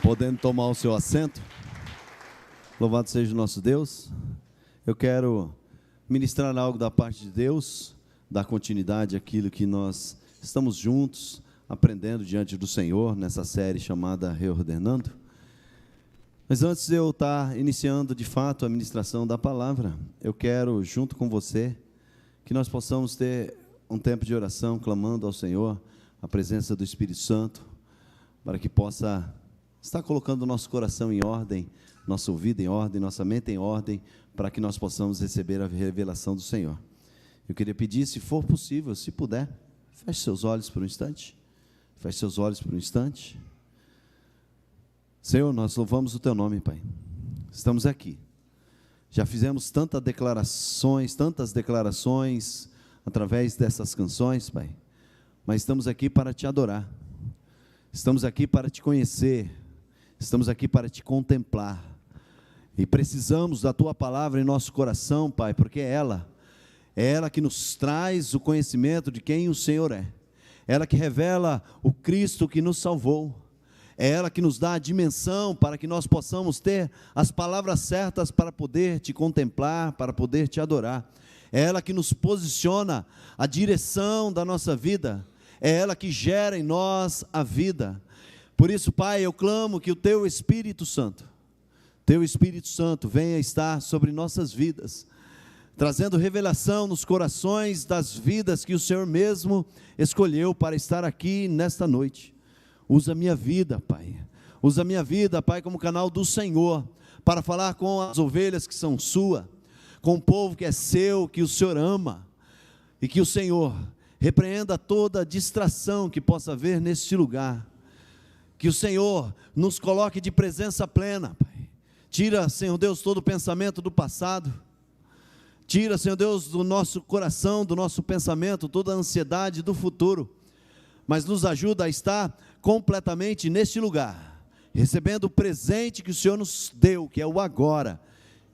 podendo tomar o seu assento. Louvado seja o nosso Deus. Eu quero ministrar algo da parte de Deus, dar continuidade àquilo que nós estamos juntos, aprendendo diante do Senhor, nessa série chamada Reordenando. Mas antes de eu estar iniciando de fato a ministração da palavra, eu quero, junto com você, que nós possamos ter um tempo de oração, clamando ao Senhor, a presença do Espírito Santo, para que possa estar colocando o nosso coração em ordem, nossa vida em ordem, nossa mente em ordem, para que nós possamos receber a revelação do Senhor. Eu queria pedir, se for possível, se puder, feche seus olhos por um instante. Feche seus olhos por um instante. Senhor, nós louvamos o Teu nome, Pai. Estamos aqui. Já fizemos tantas declarações através dessas canções, Pai. Mas estamos aqui para Te adorar. Estamos aqui para Te conhecer. Estamos aqui para Te contemplar. E precisamos da Tua palavra em nosso coração, Pai, porque é ela que nos traz o conhecimento de quem o Senhor é. Ela que revela o Cristo que nos salvou. É ela que nos dá a dimensão para que nós possamos ter as palavras certas para poder Te contemplar, para poder Te adorar. É ela que nos posiciona a direção da nossa vida. É ela que gera em nós a vida. Por isso, Pai, eu clamo que o Teu Espírito Santo venha estar sobre nossas vidas, trazendo revelação nos corações das vidas que o Senhor mesmo escolheu para estar aqui nesta noite. Usa a minha vida, Pai. Usa a minha vida, Pai, como canal do Senhor, para falar com as ovelhas que são suas, com o povo que é seu, que o Senhor ama, e que o Senhor repreenda toda distração que possa haver neste lugar. Que o Senhor nos coloque de presença plena, Pai. Tira, Senhor Deus, todo o pensamento do passado. Tira, Senhor Deus, do nosso coração, do nosso pensamento, toda a ansiedade do futuro. Mas nos ajuda a estar completamente neste lugar, recebendo o presente que o Senhor nos deu, que é o agora.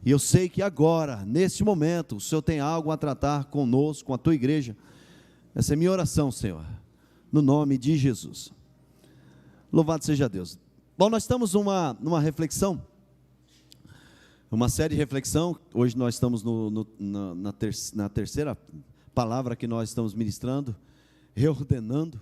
E eu sei que agora, neste momento, o Senhor tem algo a tratar conosco, com a Tua igreja. Essa é minha oração, Senhor, no nome de Jesus. Louvado seja Deus. Bom, nós estamos numa reflexão, uma série de reflexão. Hoje nós estamos na terceira palavra que nós estamos ministrando, reordenando,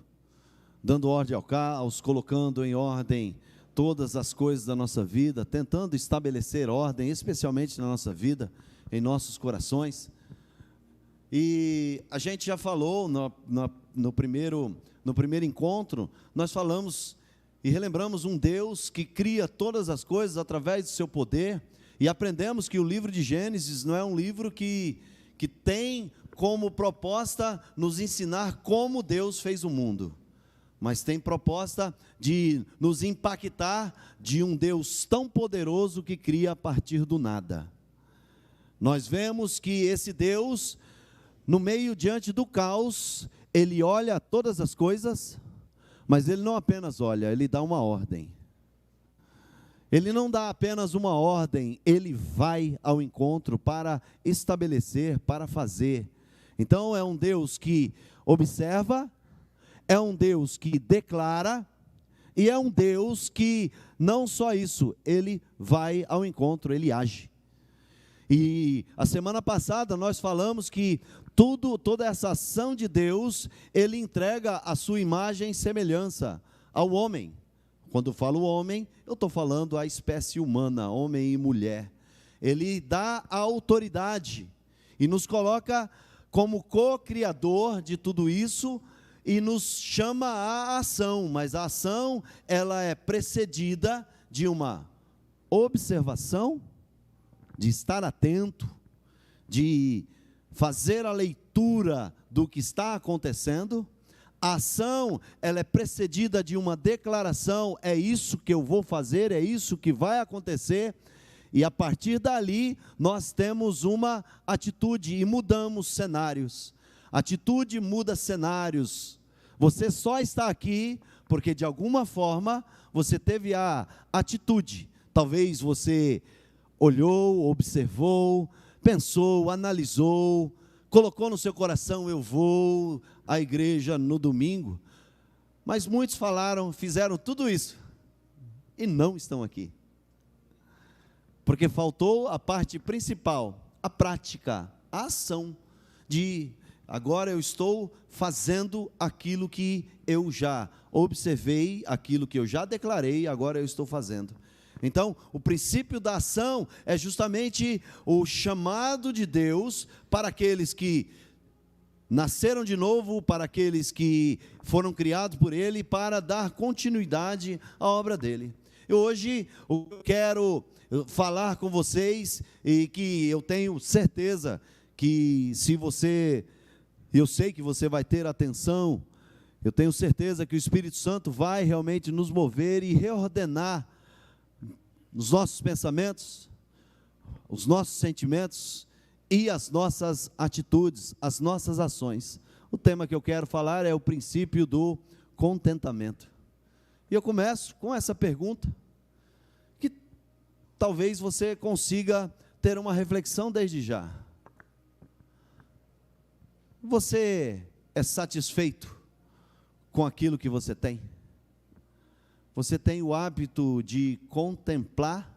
dando ordem ao caos, colocando em ordem todas as coisas da nossa vida, tentando estabelecer ordem, especialmente na nossa vida, em nossos corações. E a gente já falou no primeiro encontro, nós falamos e relembramos um Deus que cria todas as coisas através do seu poder, e aprendemos que o livro de Gênesis não é um livro que tem como proposta nos ensinar como Deus fez o mundo, mas tem proposta de nos impactar de um Deus tão poderoso que cria a partir do nada. Nós vemos que esse Deus, diante do caos, Ele olha todas as coisas, mas Ele não apenas olha, Ele dá uma ordem. Ele não dá apenas uma ordem, Ele vai ao encontro para estabelecer, para fazer. Então é um Deus que observa, é um Deus que declara, e é um Deus que, não só isso, Ele vai ao encontro, Ele age. E a semana passada nós falamos que toda essa ação de Deus, Ele entrega a sua imagem e semelhança ao homem. Quando eu falo homem, eu estou falando a espécie humana, homem e mulher. Ele dá a autoridade e nos coloca como co-criador de tudo isso, e nos chama à ação, mas a ação, ela é precedida de uma observação, de estar atento, de fazer a leitura do que está acontecendo. A ação, ela é precedida de uma declaração: é isso que eu vou fazer, é isso que vai acontecer, e a partir dali, nós temos uma atitude e mudamos cenários. Atitude muda cenários. Você só está aqui porque de alguma forma você teve a atitude. Talvez você olhou, observou, pensou, analisou, colocou no seu coração: eu vou à igreja no domingo. Mas muitos falaram, fizeram tudo isso e não estão aqui. Porque faltou a parte principal, a prática, a ação de agora eu estou fazendo aquilo que eu já observei, aquilo que eu já declarei, agora eu estou fazendo. Então, o princípio da ação é justamente o chamado de Deus para aqueles que nasceram de novo, para aqueles que foram criados por Ele, para dar continuidade à obra dEle. E hoje eu quero falar com vocês, e que eu tenho certeza que eu sei que você vai ter atenção, eu tenho certeza que o Espírito Santo vai realmente nos mover e reordenar os nossos pensamentos, os nossos sentimentos e as nossas atitudes, as nossas ações. O tema que eu quero falar é o princípio do contentamento. E eu começo com essa pergunta, que talvez você consiga ter uma reflexão desde já. Você é satisfeito com aquilo que você tem? Você tem o hábito de contemplar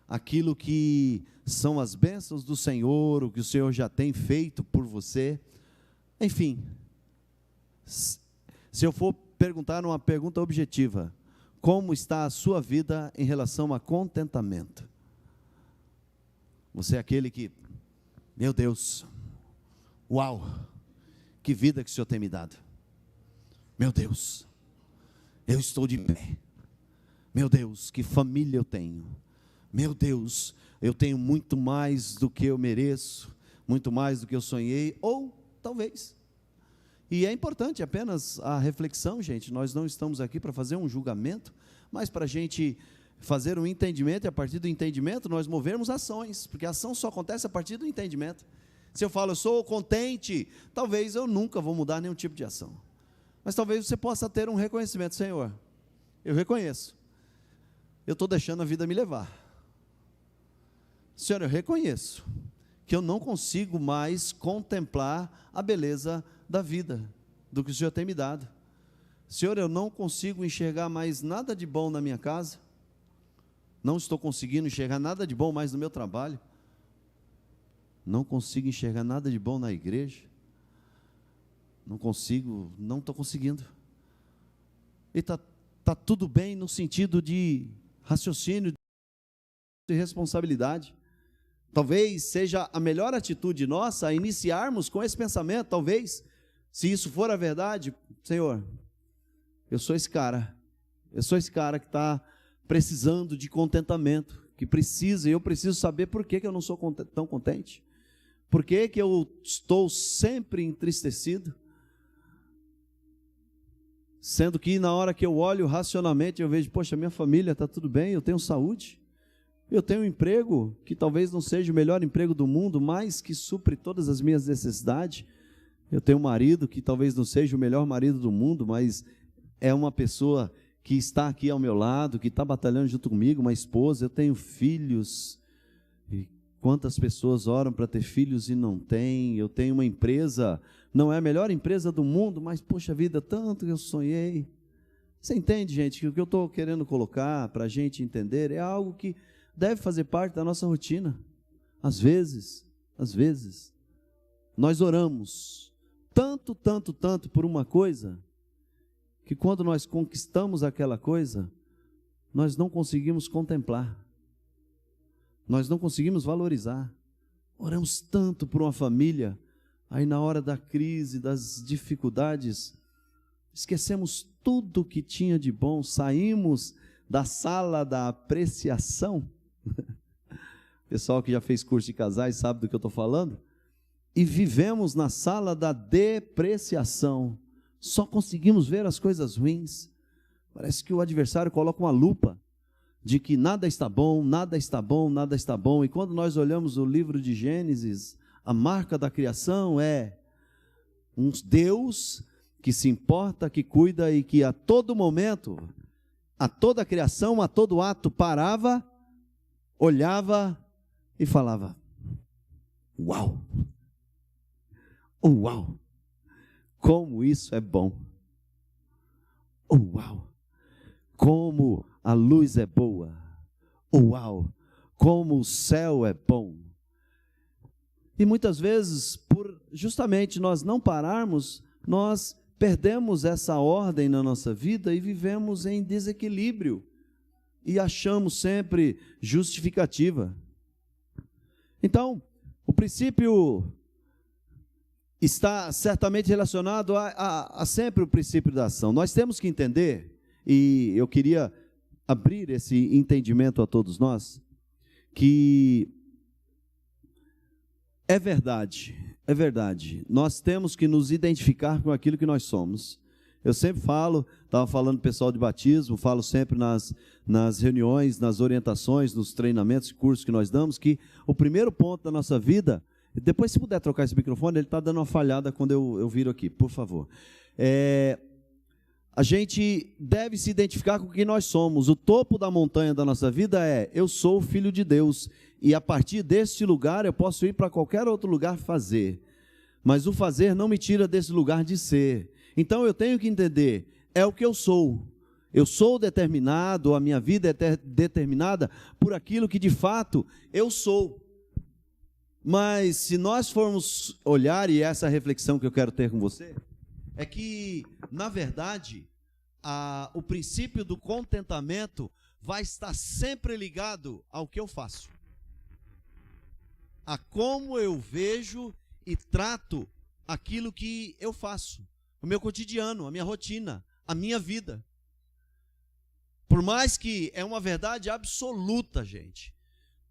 aquilo que são as bênçãos do Senhor, o que o Senhor já tem feito por você? Enfim, se eu for perguntar uma pergunta objetiva, como está a sua vida em relação a contentamento? Você é aquele que, meu Deus, uau, que vida que o Senhor tem me dado. Meu Deus, eu estou de pé. Meu Deus, que família eu tenho. Meu Deus, eu tenho muito mais do que eu mereço, muito mais do que eu sonhei, ou talvez. E é importante apenas a reflexão, gente. Nós não estamos aqui para fazer um julgamento, mas para a gente fazer um entendimento, e a partir do entendimento nós movermos ações, porque a ação só acontece a partir do entendimento. Se eu falo, eu sou contente, talvez eu nunca vou mudar nenhum tipo de ação. Mas talvez você possa ter um reconhecimento: Senhor, eu reconheço, eu estou deixando a vida me levar. Senhor, eu reconheço que eu não consigo mais contemplar a beleza da vida, do que o Senhor tem me dado. Senhor, eu não consigo enxergar mais nada de bom na minha casa, não estou conseguindo enxergar nada de bom mais no meu trabalho, não consigo enxergar nada de bom na igreja, não estou conseguindo. E está tudo bem no sentido de raciocínio, de responsabilidade. Talvez seja a melhor atitude nossa a iniciarmos com esse pensamento. Talvez, se isso for a verdade, Senhor, eu sou esse cara que está precisando de contentamento, que precisa, e eu preciso saber por que eu não sou tão contente, por que eu estou sempre entristecido, sendo que na hora que eu olho racionalmente, eu vejo, poxa, minha família está tudo bem, eu tenho saúde, eu tenho um emprego que talvez não seja o melhor emprego do mundo, mas que supre todas as minhas necessidades, eu tenho um marido que talvez não seja o melhor marido do mundo, mas é uma pessoa que está aqui ao meu lado, que está batalhando junto comigo, uma esposa, eu tenho filhos, e quantas pessoas oram para ter filhos e não têm, eu tenho uma empresa, não é a melhor empresa do mundo, mas poxa vida, tanto que eu sonhei. Você entende, gente, que o que eu estou querendo colocar para a gente entender é algo que deve fazer parte da nossa rotina. Às vezes, nós oramos tanto por uma coisa, que quando nós conquistamos aquela coisa, nós não conseguimos contemplar, nós não conseguimos valorizar. Oramos tanto por uma família, aí na hora da crise, das dificuldades, esquecemos tudo que tinha de bom, saímos da sala da apreciação, pessoal que já fez curso de casais sabe do que eu estou falando, e vivemos na sala da depreciação, só conseguimos ver as coisas ruins. Parece que o adversário coloca uma lupa de que nada está bom, nada está bom, nada está bom. E quando nós olhamos o livro de Gênesis, a marca da criação é um Deus que se importa, que cuida e que a todo momento, a toda a criação, a todo ato, parava, olhava e falava: uau, uau, como isso é bom, Uau! Como a luz é boa! Uau! Como o céu é bom! E muitas vezes, por justamente nós não pararmos, nós perdemos essa ordem na nossa vida e vivemos em desequilíbrio e achamos sempre justificativa. Então, o princípio está certamente relacionado a sempre o princípio da ação. Nós temos que entender, e eu queria abrir esse entendimento a todos nós, que é verdade, nós temos que nos identificar com aquilo que nós somos. Eu sempre falo, estava falando pessoal de batismo, falo sempre nas reuniões, nas orientações, nos treinamentos e cursos que nós damos, que o primeiro ponto da nossa vida, depois se puder trocar esse microfone, ele está dando uma falhada quando eu viro aqui, por favor. A gente deve se identificar com o que nós somos. O topo da montanha da nossa vida é: eu sou filho de Deus, e a partir deste lugar eu posso ir para qualquer outro lugar fazer, mas o fazer não me tira desse lugar de ser. Então eu tenho que entender, é o que eu sou determinado, a minha vida é determinada por aquilo que de fato eu sou. Mas se nós formos olhar, e essa reflexão que eu quero ter com você, é que, na verdade, o princípio do contentamento vai estar sempre ligado ao que eu faço, a como eu vejo e trato aquilo que eu faço, o meu cotidiano, a minha rotina, a minha vida. Por mais que é uma verdade absoluta, gente,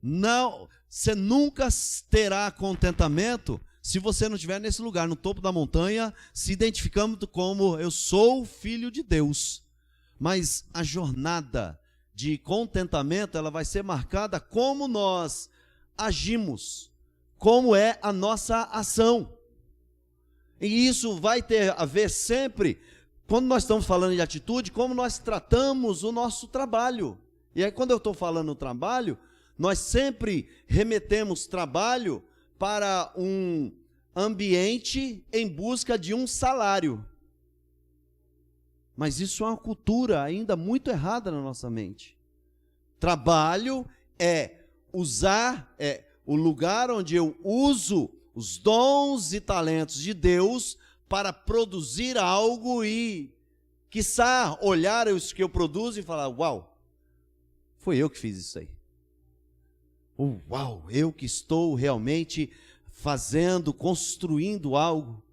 não, você nunca terá contentamento se você não estiver nesse lugar, no topo da montanha, se identificando como eu sou filho de Deus. Mas a jornada de contentamento, ela vai ser marcada como nós agimos, como é a nossa ação. E isso vai ter a ver sempre, quando nós estamos falando de atitude, como nós tratamos o nosso trabalho. E aí, quando eu estou falando no trabalho, nós sempre remetemos trabalho para um ambiente em busca de um salário. Mas isso é uma cultura ainda muito errada na nossa mente. Trabalho é o lugar onde eu uso os dons e talentos de Deus para produzir algo e, quiçá, olhar os que eu produzo e falar: uau, foi eu que fiz isso aí. Uau, eu que estou realmente fazendo, construindo algo.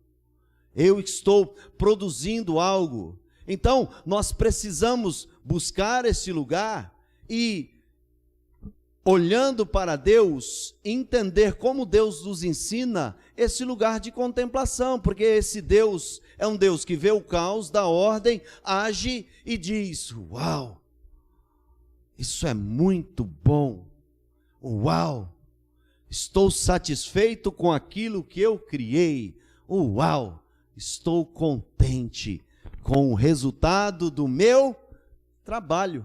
Eu estou produzindo algo. Então, nós precisamos buscar esse lugar e, olhando para Deus, entender como Deus nos ensina esse lugar de contemplação, porque esse Deus é um Deus que vê o caos, dá ordem, age e diz: uau, isso é muito bom. Uau, estou satisfeito com aquilo que eu criei. Uau, estou contente com o resultado do meu trabalho.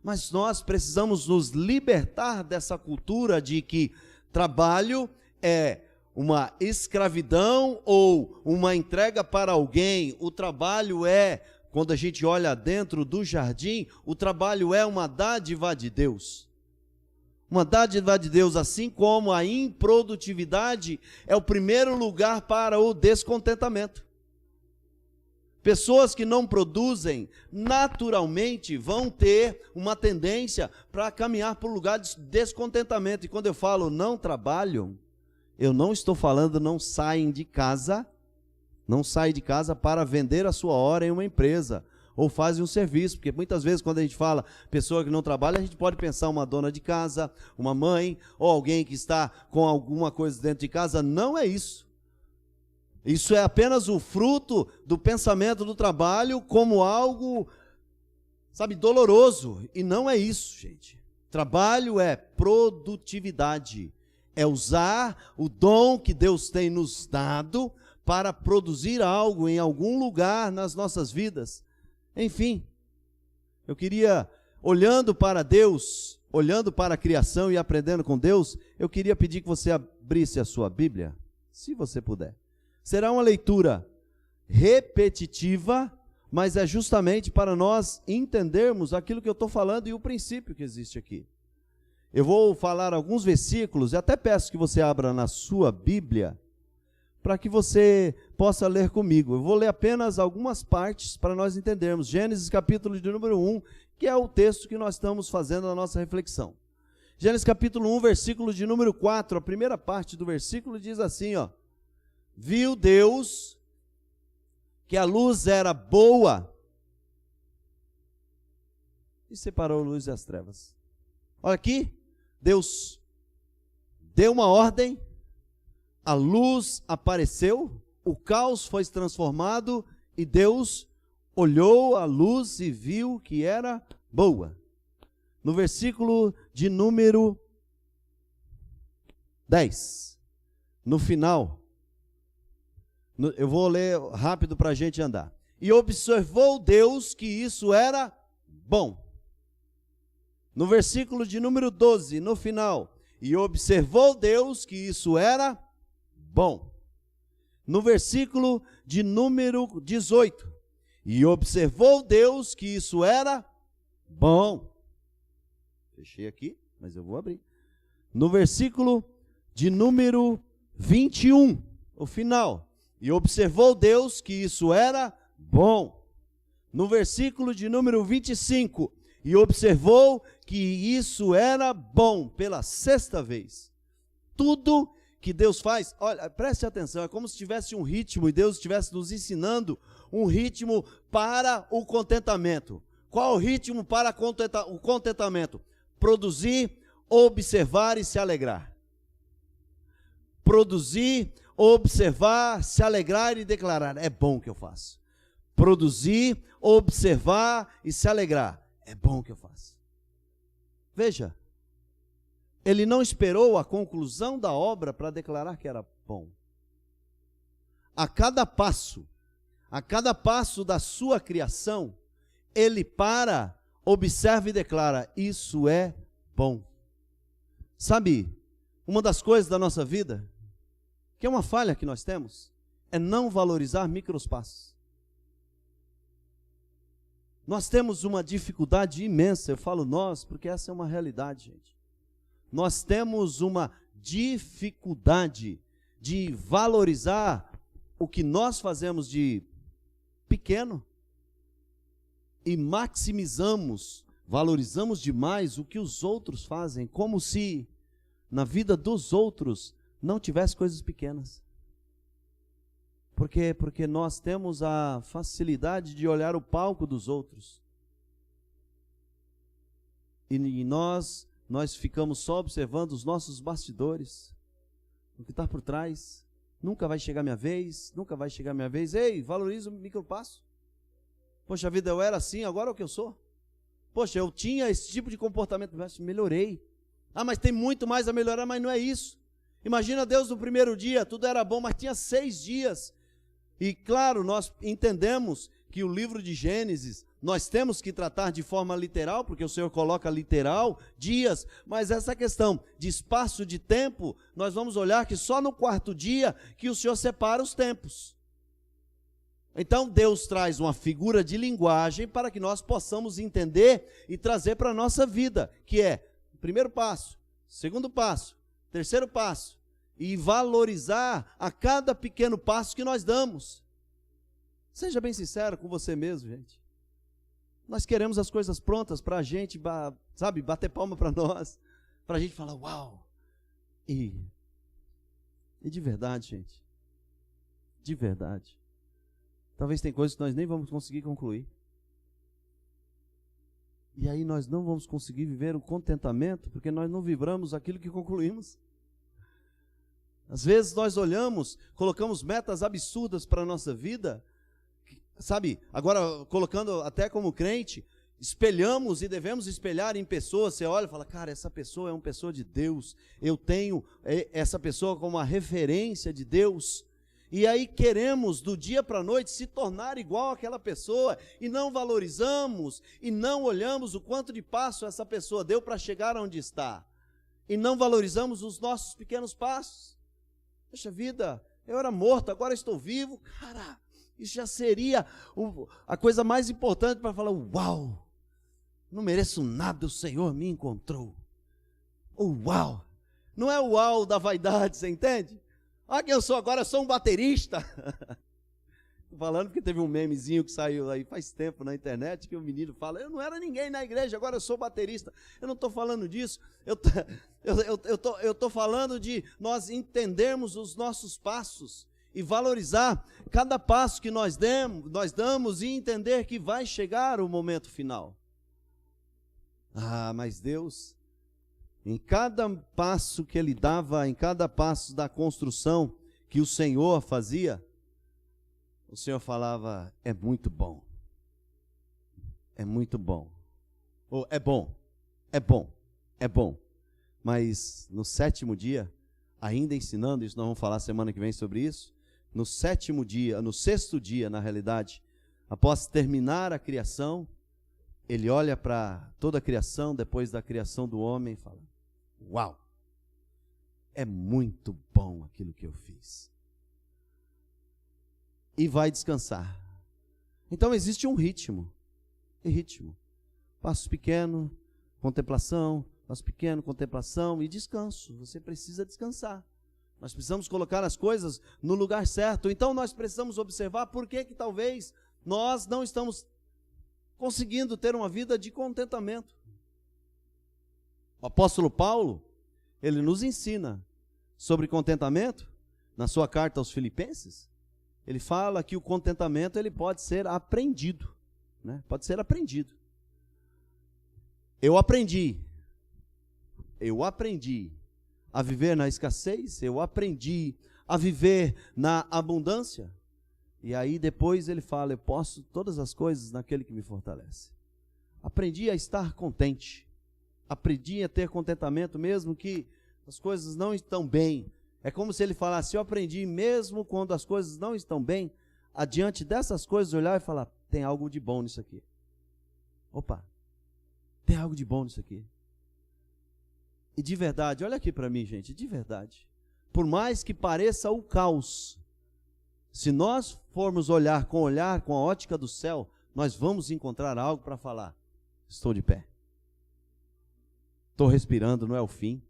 Mas nós precisamos nos libertar dessa cultura de que trabalho é uma escravidão ou uma entrega para alguém. O trabalho é, quando a gente olha dentro do jardim, o trabalho é uma dádiva de Deus. Uma dádiva de Deus, assim como a improdutividade é o primeiro lugar para o descontentamento. Pessoas que não produzem, naturalmente vão ter uma tendência para caminhar para o lugar de descontentamento. E quando eu falo não trabalham, eu não estou falando não saem de casa para vender a sua hora em uma empresa, ou fazem um serviço, porque muitas vezes quando a gente fala pessoa que não trabalha, a gente pode pensar uma dona de casa, uma mãe, ou alguém que está com alguma coisa dentro de casa. Não é isso. Isso é apenas o fruto do pensamento do trabalho como algo, doloroso. E não é isso, gente. Trabalho é produtividade. É usar o dom que Deus tem nos dado para produzir algo em algum lugar nas nossas vidas. Enfim, eu queria, olhando para Deus, olhando para a criação e aprendendo com Deus, eu queria pedir que você abrisse a sua Bíblia, se você puder. Será uma leitura repetitiva, mas é justamente para nós entendermos aquilo que eu estou falando e o princípio que existe aqui. Eu vou falar alguns versículos, e até peço que você abra na sua Bíblia, para que você possa ler comigo. Eu vou ler apenas algumas partes para nós entendermos. Gênesis capítulo de número 1, que é o texto que nós estamos fazendo a nossa reflexão. Gênesis capítulo 1, versículo de número 4, a primeira parte do versículo diz assim, ó: viu Deus que a luz era boa e separou a luz e as trevas. Olha aqui, Deus deu uma ordem, a luz apareceu, o caos foi transformado e Deus olhou a luz e viu que era boa. No versículo de número 10, no final, eu vou ler rápido para a gente andar. E observou Deus que isso era bom. No versículo de número 12, no final, e observou Deus que isso era bom. No versículo de número 18, e observou Deus que isso era bom. Fechei aqui, mas eu vou abrir. No versículo de número 21, o final, e observou Deus que isso era bom. No versículo de número 25, e observou que isso era bom, pela sexta vez. Tudo que Deus faz, olha, preste atenção, é como se tivesse um ritmo, e Deus estivesse nos ensinando um ritmo para o contentamento. Qual o ritmo para o contentamento? Produzir, observar e se alegrar. Produzir, observar, se alegrar e declarar: é bom o que eu faço. Produzir, observar e se alegrar: é bom o que eu faço. Veja, ele não esperou a conclusão da obra para declarar que era bom. A cada passo da sua criação, ele para, observa e declara: isso é bom. Sabe, uma das coisas da nossa vida, que é uma falha que nós temos, é não valorizar microspassos. Nós temos uma dificuldade imensa, eu falo nós, porque essa é uma realidade, gente. Nós temos uma dificuldade de valorizar o que nós fazemos de pequeno e maximizamos, valorizamos demais o que os outros fazem, como se na vida dos outros não tivesse coisas pequenas. Por quê? Porque nós temos a facilidade de olhar o palco dos outros. E nós ficamos só observando os nossos bastidores, o que está por trás. Nunca vai chegar minha vez, nunca vai chegar minha vez. Ei, valoriza o micropasso. Poxa vida, eu era assim, agora é o que eu sou. Poxa, eu tinha esse tipo de comportamento, mas melhorei. Ah, mas tem muito mais a melhorar, mas não é isso. Imagina Deus no primeiro dia, tudo era bom, mas tinha 6 dias. E claro, nós entendemos que o livro de Gênesis, nós temos que tratar de forma literal, porque o Senhor coloca literal, dias, mas essa questão de espaço de tempo, nós vamos olhar que só no 4º dia que o Senhor separa os tempos. Então Deus traz uma figura de linguagem para que nós possamos entender e trazer para a nossa vida, que é o primeiro passo, segundo passo, terceiro passo, e valorizar a cada pequeno passo que nós damos. Seja bem sincero com você mesmo, gente. Nós queremos as coisas prontas para a gente, sabe, bater palma para nós, para a gente falar, uau. E de verdade, gente, de verdade, talvez tem coisas que nós nem vamos conseguir concluir. E aí nós não vamos conseguir viver o contentamento, porque nós não vibramos aquilo que concluímos. Às vezes nós olhamos, colocamos metas absurdas para a nossa vida, sabe, agora colocando até como crente, espelhamos e devemos espelhar em pessoas. Você olha e fala, cara, essa pessoa é uma pessoa de Deus, eu tenho essa pessoa como uma referência de Deus, e aí queremos do dia para a noite se tornar igual àquela pessoa, e não valorizamos, e não olhamos o quanto de passo essa pessoa deu para chegar onde está, e não valorizamos os nossos pequenos passos. Poxa vida, eu era morto, agora estou vivo, cara. Isso já seria a coisa mais importante para falar: uau, não mereço nada, o Senhor me encontrou. Uau, não é o uau da vaidade, você entende? Ah, quem eu sou agora? Eu sou um baterista. Estou falando porque teve um memezinho que saiu aí faz tempo na internet, que o menino fala: eu não era ninguém na igreja, agora eu sou baterista. Eu não estou falando disso, eu estou falando de nós entendermos os nossos passos e valorizar cada passo que nós damos e entender que vai chegar o momento final. Ah, mas Deus, em cada passo que Ele dava, em cada passo da construção que o Senhor fazia, o Senhor falava: é muito bom, é muito bom, ou é bom, é bom, é bom. Mas no sétimo dia, ainda ensinando, isso nós vamos falar semana que vem sobre isso, no sétimo dia, no sexto dia, na realidade, após terminar a criação, Ele olha para toda a criação, depois da criação do homem, e fala: uau, é muito bom aquilo que eu fiz. E vai descansar. Então existe um ritmo. Passo pequeno, contemplação, passo pequeno, contemplação e descanso. Você precisa descansar. Nós precisamos colocar as coisas no lugar certo. Então nós precisamos observar por que talvez nós não estamos conseguindo ter uma vida de contentamento. O apóstolo Paulo, ele nos ensina sobre contentamento na sua carta aos Filipenses. Ele fala que o contentamento ele pode ser aprendido, né? Pode ser aprendido. Eu aprendi a viver na escassez, eu aprendi a viver na abundância. E aí depois ele fala: eu posso todas as coisas naquele que me fortalece. Aprendi a estar contente, aprendi a ter contentamento mesmo que as coisas não estão bem. É como se ele falasse: eu aprendi mesmo quando as coisas não estão bem, adiante dessas coisas olhar e falar: tem algo de bom nisso aqui. Opa, tem algo de bom nisso aqui. E de verdade, olha aqui para mim, gente, de verdade, por mais que pareça o caos, se nós formos olhar com a ótica do céu, nós vamos encontrar algo para falar: estou de pé, estou respirando, não é o fim.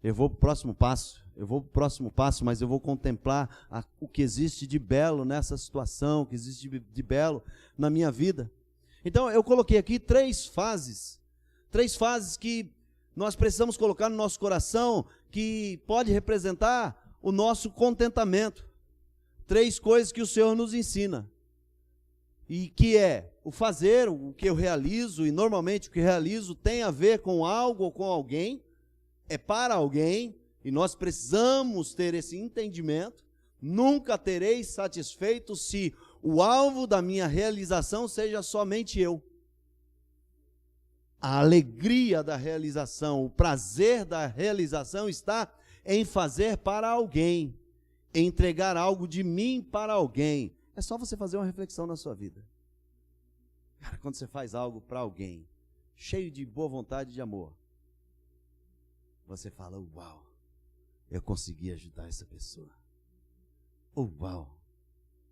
Eu vou para o próximo passo, mas eu vou contemplar o que existe de belo nessa situação, o que existe de belo na minha vida. Então eu coloquei aqui três fases que nós precisamos colocar no nosso coração, que pode representar o nosso contentamento. 3 coisas que o Senhor nos ensina, e que é o fazer, o que eu realizo, e normalmente o que realizo tem a ver com algo ou com alguém, é para alguém, e nós precisamos ter esse entendimento. Nunca terei satisfeito se o alvo da minha realização seja somente eu. A alegria da realização, o prazer da realização está em fazer para alguém, em entregar algo de mim para alguém. É só você fazer uma reflexão na sua vida. Cara, quando você faz algo para alguém, cheio de boa vontade e de amor, você fala: uau, eu consegui ajudar essa pessoa. Uau,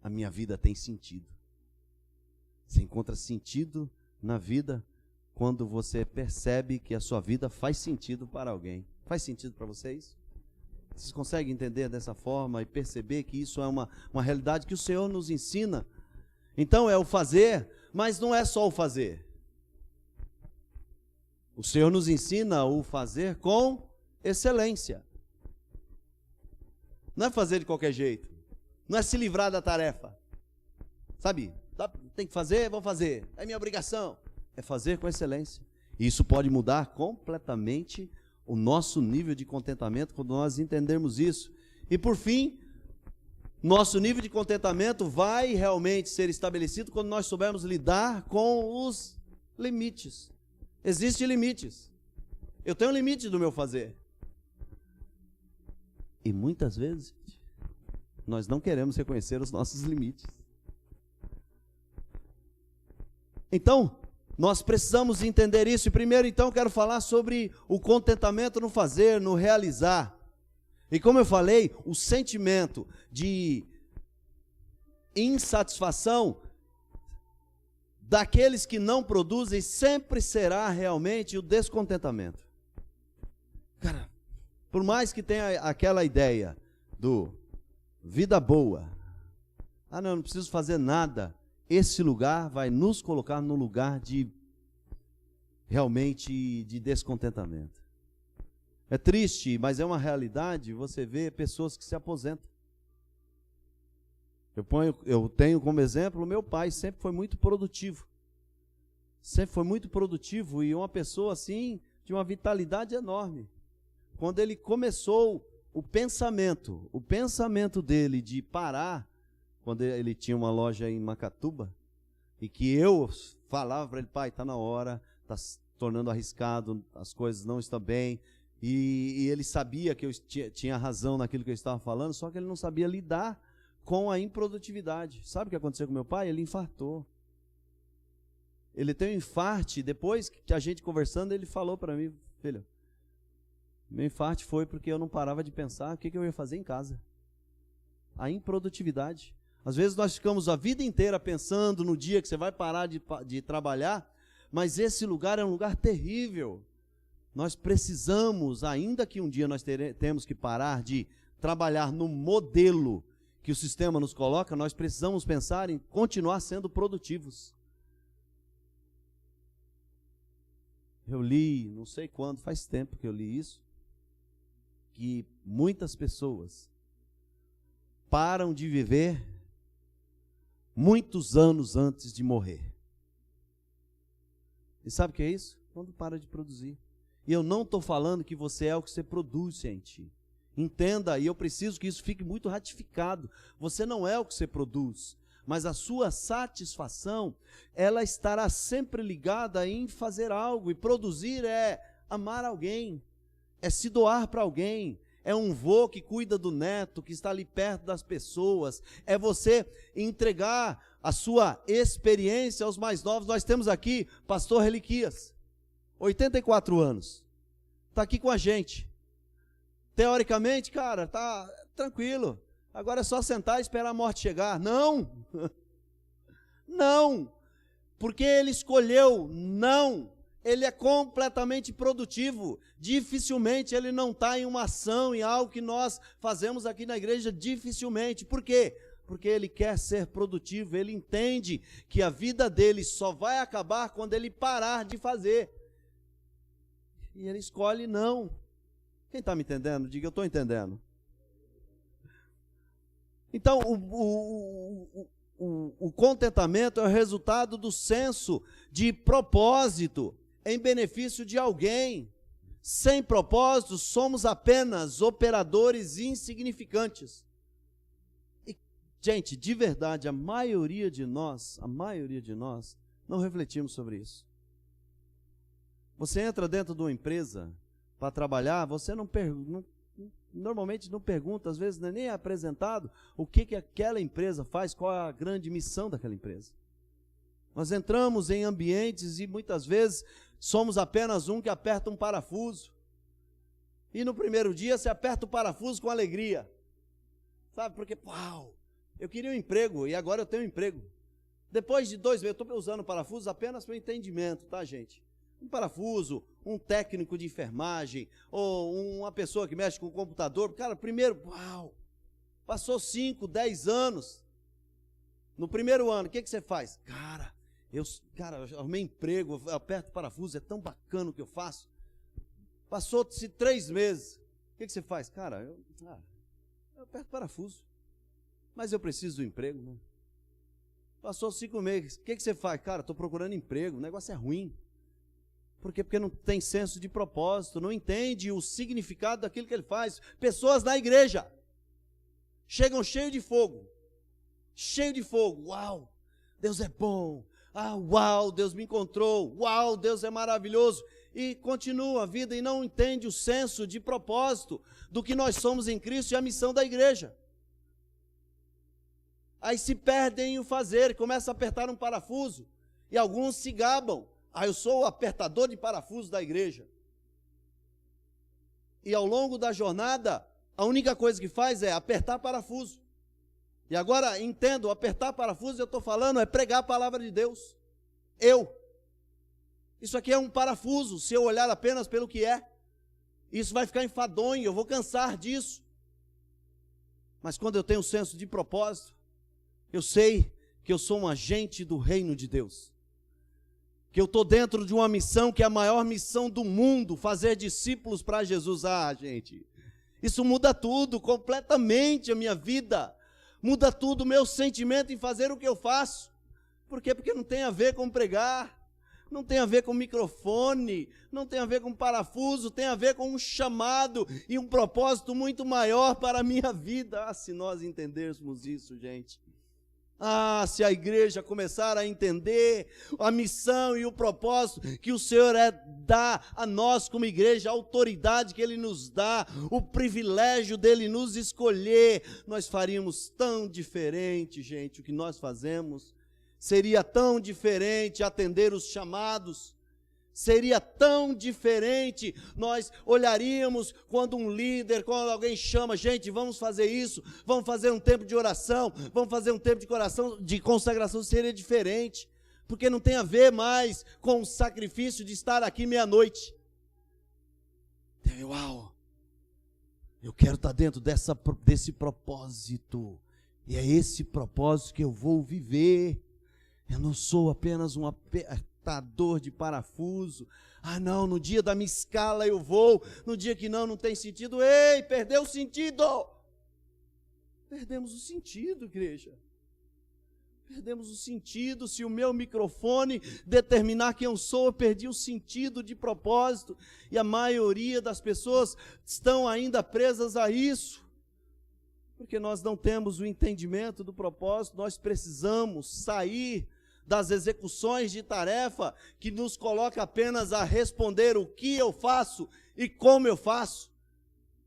a minha vida tem sentido. Você encontra sentido na vida quando você percebe que a sua vida faz sentido para alguém. Faz sentido para vocês? Vocês conseguem entender dessa forma e perceber que isso é uma realidade que o Senhor nos ensina? Então é o fazer, mas não é só o fazer. O Senhor nos ensina o fazer com excelência. Não é fazer de qualquer jeito. Não é se livrar da tarefa. Sabe, tem que fazer, vou fazer. É minha obrigação. É fazer com excelência. E isso pode mudar completamente o nosso nível de contentamento quando nós entendermos isso. E por fim, nosso nível de contentamento vai realmente ser estabelecido quando nós soubermos lidar com os limites. Existem limites. Eu tenho um limite do meu fazer. E muitas vezes nós não queremos reconhecer os nossos limites. Então, nós precisamos entender isso. E primeiro, então, quero falar sobre o contentamento no fazer, no realizar. E como eu falei, o sentimento de insatisfação daqueles que não produzem sempre será realmente o descontentamento. Cara, por mais que tenha aquela ideia do vida boa, não preciso fazer nada, esse lugar vai nos colocar no lugar de realmente de descontentamento. É triste, mas é uma realidade, você vê pessoas que se aposentam. Eu tenho como exemplo, o meu pai sempre foi muito produtivo. Sempre foi muito produtivo e uma pessoa assim, de uma vitalidade enorme. Quando ele começou o pensamento dele de parar, quando ele tinha uma loja em Macatuba, e que eu falava para ele, pai, está na hora, está se tornando arriscado, as coisas não estão bem, e ele sabia que eu tinha razão naquilo que eu estava falando, só que ele não sabia lidar com a improdutividade. Sabe o que aconteceu com meu pai? Ele infartou. Ele teve um infarte, depois que a gente conversando, ele falou para mim, filho, meu infarte foi porque eu não parava de pensar o que eu ia fazer em casa. A improdutividade. Às vezes nós ficamos a vida inteira pensando no dia que você vai parar de trabalhar, mas esse lugar é um lugar terrível. Nós precisamos, ainda que um dia nós temos que parar de trabalhar no modelo que o sistema nos coloca, nós precisamos pensar em continuar sendo produtivos. Eu li, não sei quando, faz tempo que eu li isso, que muitas pessoas param de viver muitos anos antes de morrer. E sabe o que é isso? Quando para de produzir. E eu não estou falando que você é o que você produz, gente. Entenda, e eu preciso que isso fique muito ratificado. Você não é o que você produz, mas a sua satisfação, ela estará sempre ligada em fazer algo. E produzir é amar alguém, é se doar para alguém, é um vô que cuida do neto, que está ali perto das pessoas, é você entregar a sua experiência aos mais novos. Nós temos aqui pastor Reliquias, 84 anos, está aqui com a gente. Teoricamente, cara, tá tranquilo, agora é só sentar e esperar a morte chegar. Não, não, porque ele escolheu não. Ele é completamente produtivo, dificilmente ele não está em uma ação, em algo que nós fazemos aqui na igreja, dificilmente. Por quê? Porque ele quer ser produtivo, ele entende que a vida dele só vai acabar quando ele parar de fazer. E ele escolhe não. Quem está me entendendo? Diga, eu estou entendendo. Então, o contentamento é o resultado do senso de propósito em benefício de alguém. Sem propósito, somos apenas operadores insignificantes. E, gente, de verdade, a maioria de nós não refletimos sobre isso. Você entra dentro de uma empresa para trabalhar, você normalmente não pergunta, às vezes nem é apresentado o que aquela empresa faz, qual é a grande missão daquela empresa. Nós entramos em ambientes e muitas vezes somos apenas um que aperta um parafuso. E no primeiro dia você aperta o parafuso com alegria. Sabe, porque, uau, eu queria um emprego e agora eu tenho um emprego. Depois de 2 meses, eu estou usando parafusos apenas para entendimento, tá, gente? Um parafuso, um técnico de enfermagem, ou uma pessoa que mexe com o computador. Cara, primeiro, uau, passou 5, 10 anos. No primeiro ano, o que você faz? Cara, eu arrumei emprego, eu aperto o parafuso, é tão bacana o que eu faço. Passou-se 3 meses, o que você faz? Cara, eu aperto o parafuso, mas eu preciso do emprego, né? Passou 5 meses, o que você faz? Cara, estou procurando emprego, o negócio é ruim. Por quê? Porque não tem senso de propósito, não entende o significado daquilo que ele faz. Pessoas na igreja chegam cheio de fogo, uau, Deus é bom, uau, Deus me encontrou, uau, Deus é maravilhoso, e continua a vida e não entende o senso de propósito do que nós somos em Cristo e a missão da igreja. Aí se perdem em o fazer, começa a apertar um parafuso, e alguns se gabam, eu sou o apertador de parafuso da igreja. E ao longo da jornada, a única coisa que faz é apertar parafuso. E agora, entendo, apertar parafuso, eu estou falando, é pregar a palavra de Deus. Isso aqui é um parafuso, se eu olhar apenas pelo que é. Isso vai ficar enfadonho, eu vou cansar disso. Mas quando eu tenho um senso de propósito, eu sei que eu sou um agente do reino de Deus. Que eu estou dentro de uma missão que é a maior missão do mundo, fazer discípulos para Jesus. Gente, isso muda tudo, completamente a minha vida. Muda tudo o meu sentimento em fazer o que eu faço. Por quê? Porque não tem a ver com pregar, não tem a ver com microfone, não tem a ver com parafuso, tem a ver com um chamado e um propósito muito maior para a minha vida. Se nós entendermos isso, gente. Se a igreja começar a entender a missão e o propósito que o Senhor dá a nós como igreja, a autoridade que Ele nos dá, o privilégio dEle nos escolher, nós faríamos tão diferente, gente, o que nós fazemos. Seria tão diferente atender os chamados. Seria tão diferente, nós olharíamos quando um líder, quando alguém chama, gente, vamos fazer isso, vamos fazer um tempo de oração, vamos fazer um tempo de consagração, seria diferente, porque não tem a ver mais com o sacrifício de estar aqui meia-noite. Eu quero estar dentro desse propósito, e é esse propósito que eu vou viver. Eu não sou apenas um apertador de parafuso. Não, no dia da minha escala eu vou, no dia que não tem sentido. Perdeu o sentido. Perdemos o sentido, igreja. Perdemos o sentido. Se o meu microfone determinar quem eu sou, eu perdi o sentido de propósito. E a maioria das pessoas estão ainda presas a isso. Porque nós não temos o entendimento do propósito. Nós precisamos sair das execuções de tarefa que nos coloca apenas a responder o que eu faço e como eu faço,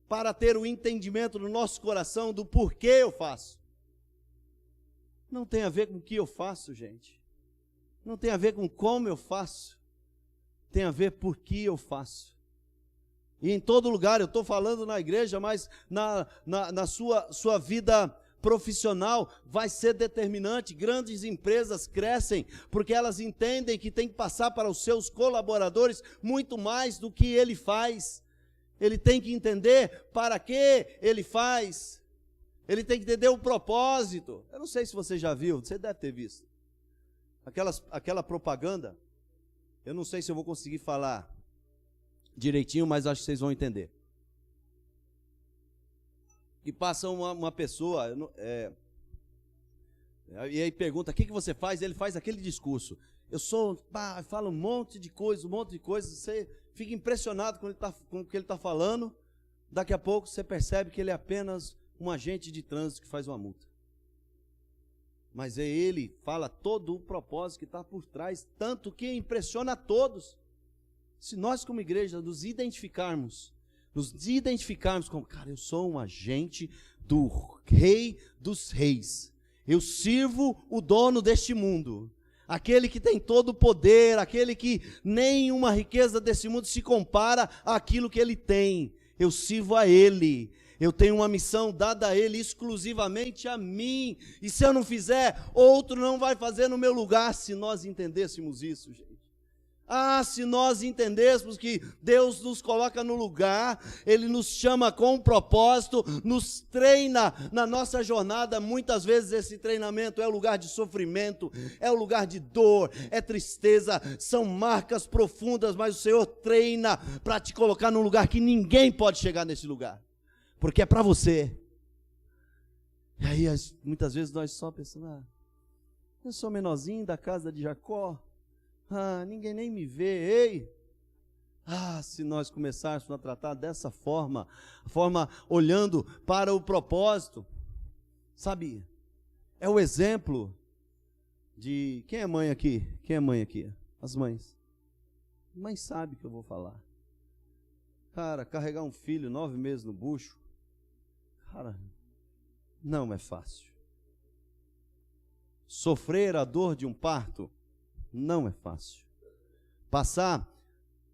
para ter o entendimento no nosso coração do porquê eu faço. Não tem a ver com o que eu faço, gente. Não tem a ver com como eu faço. Tem a ver por que eu faço. E em todo lugar, eu estou falando na igreja, mas na sua vida profissional vai ser determinante. Grandes empresas crescem porque elas entendem que tem que passar para os seus colaboradores muito mais do que ele faz. Ele tem que entender para que ele faz. Ele tem que entender o propósito. Eu não sei se você já viu, você deve ter visto. Aquela propaganda, eu não sei se eu vou conseguir falar direitinho, mas acho que vocês vão entender. E passa uma pessoa, e aí pergunta, o que você faz? Ele faz aquele discurso. Eu falo um monte de coisa, você fica impressionado com o que ele está falando. Daqui a pouco você percebe que ele é apenas um agente de trânsito que faz uma multa. Mas ele fala todo o propósito que está por trás, tanto que impressiona a todos. Se nós como igreja nos identificarmos como, eu sou um agente do Rei dos Reis. Eu sirvo o dono deste mundo. Aquele que tem todo o poder, aquele que nenhuma riqueza desse mundo se compara àquilo que ele tem. Eu sirvo a ele. Eu tenho uma missão dada a ele, exclusivamente a mim. E se eu não fizer, outro não vai fazer no meu lugar. Se nós entendêssemos isso, gente. Se nós entendêssemos que Deus nos coloca no lugar, Ele nos chama com um propósito, nos treina na nossa jornada. Muitas vezes esse treinamento é o lugar de sofrimento, é o lugar de dor, é tristeza, são marcas profundas, mas o Senhor treina para te colocar num lugar que ninguém pode chegar nesse lugar, porque é para você. E aí muitas vezes nós só pensamos, eu sou menorzinho da casa de Jacó, ninguém nem me vê, se nós começássemos a tratar dessa forma olhando para o propósito, sabe, é o exemplo de, quem é mãe aqui? Quem é mãe aqui? As mães. Mãe sabe que eu vou falar. Carregar um filho 9 meses no bucho, não é fácil. Sofrer a dor de um parto, não é fácil. Passar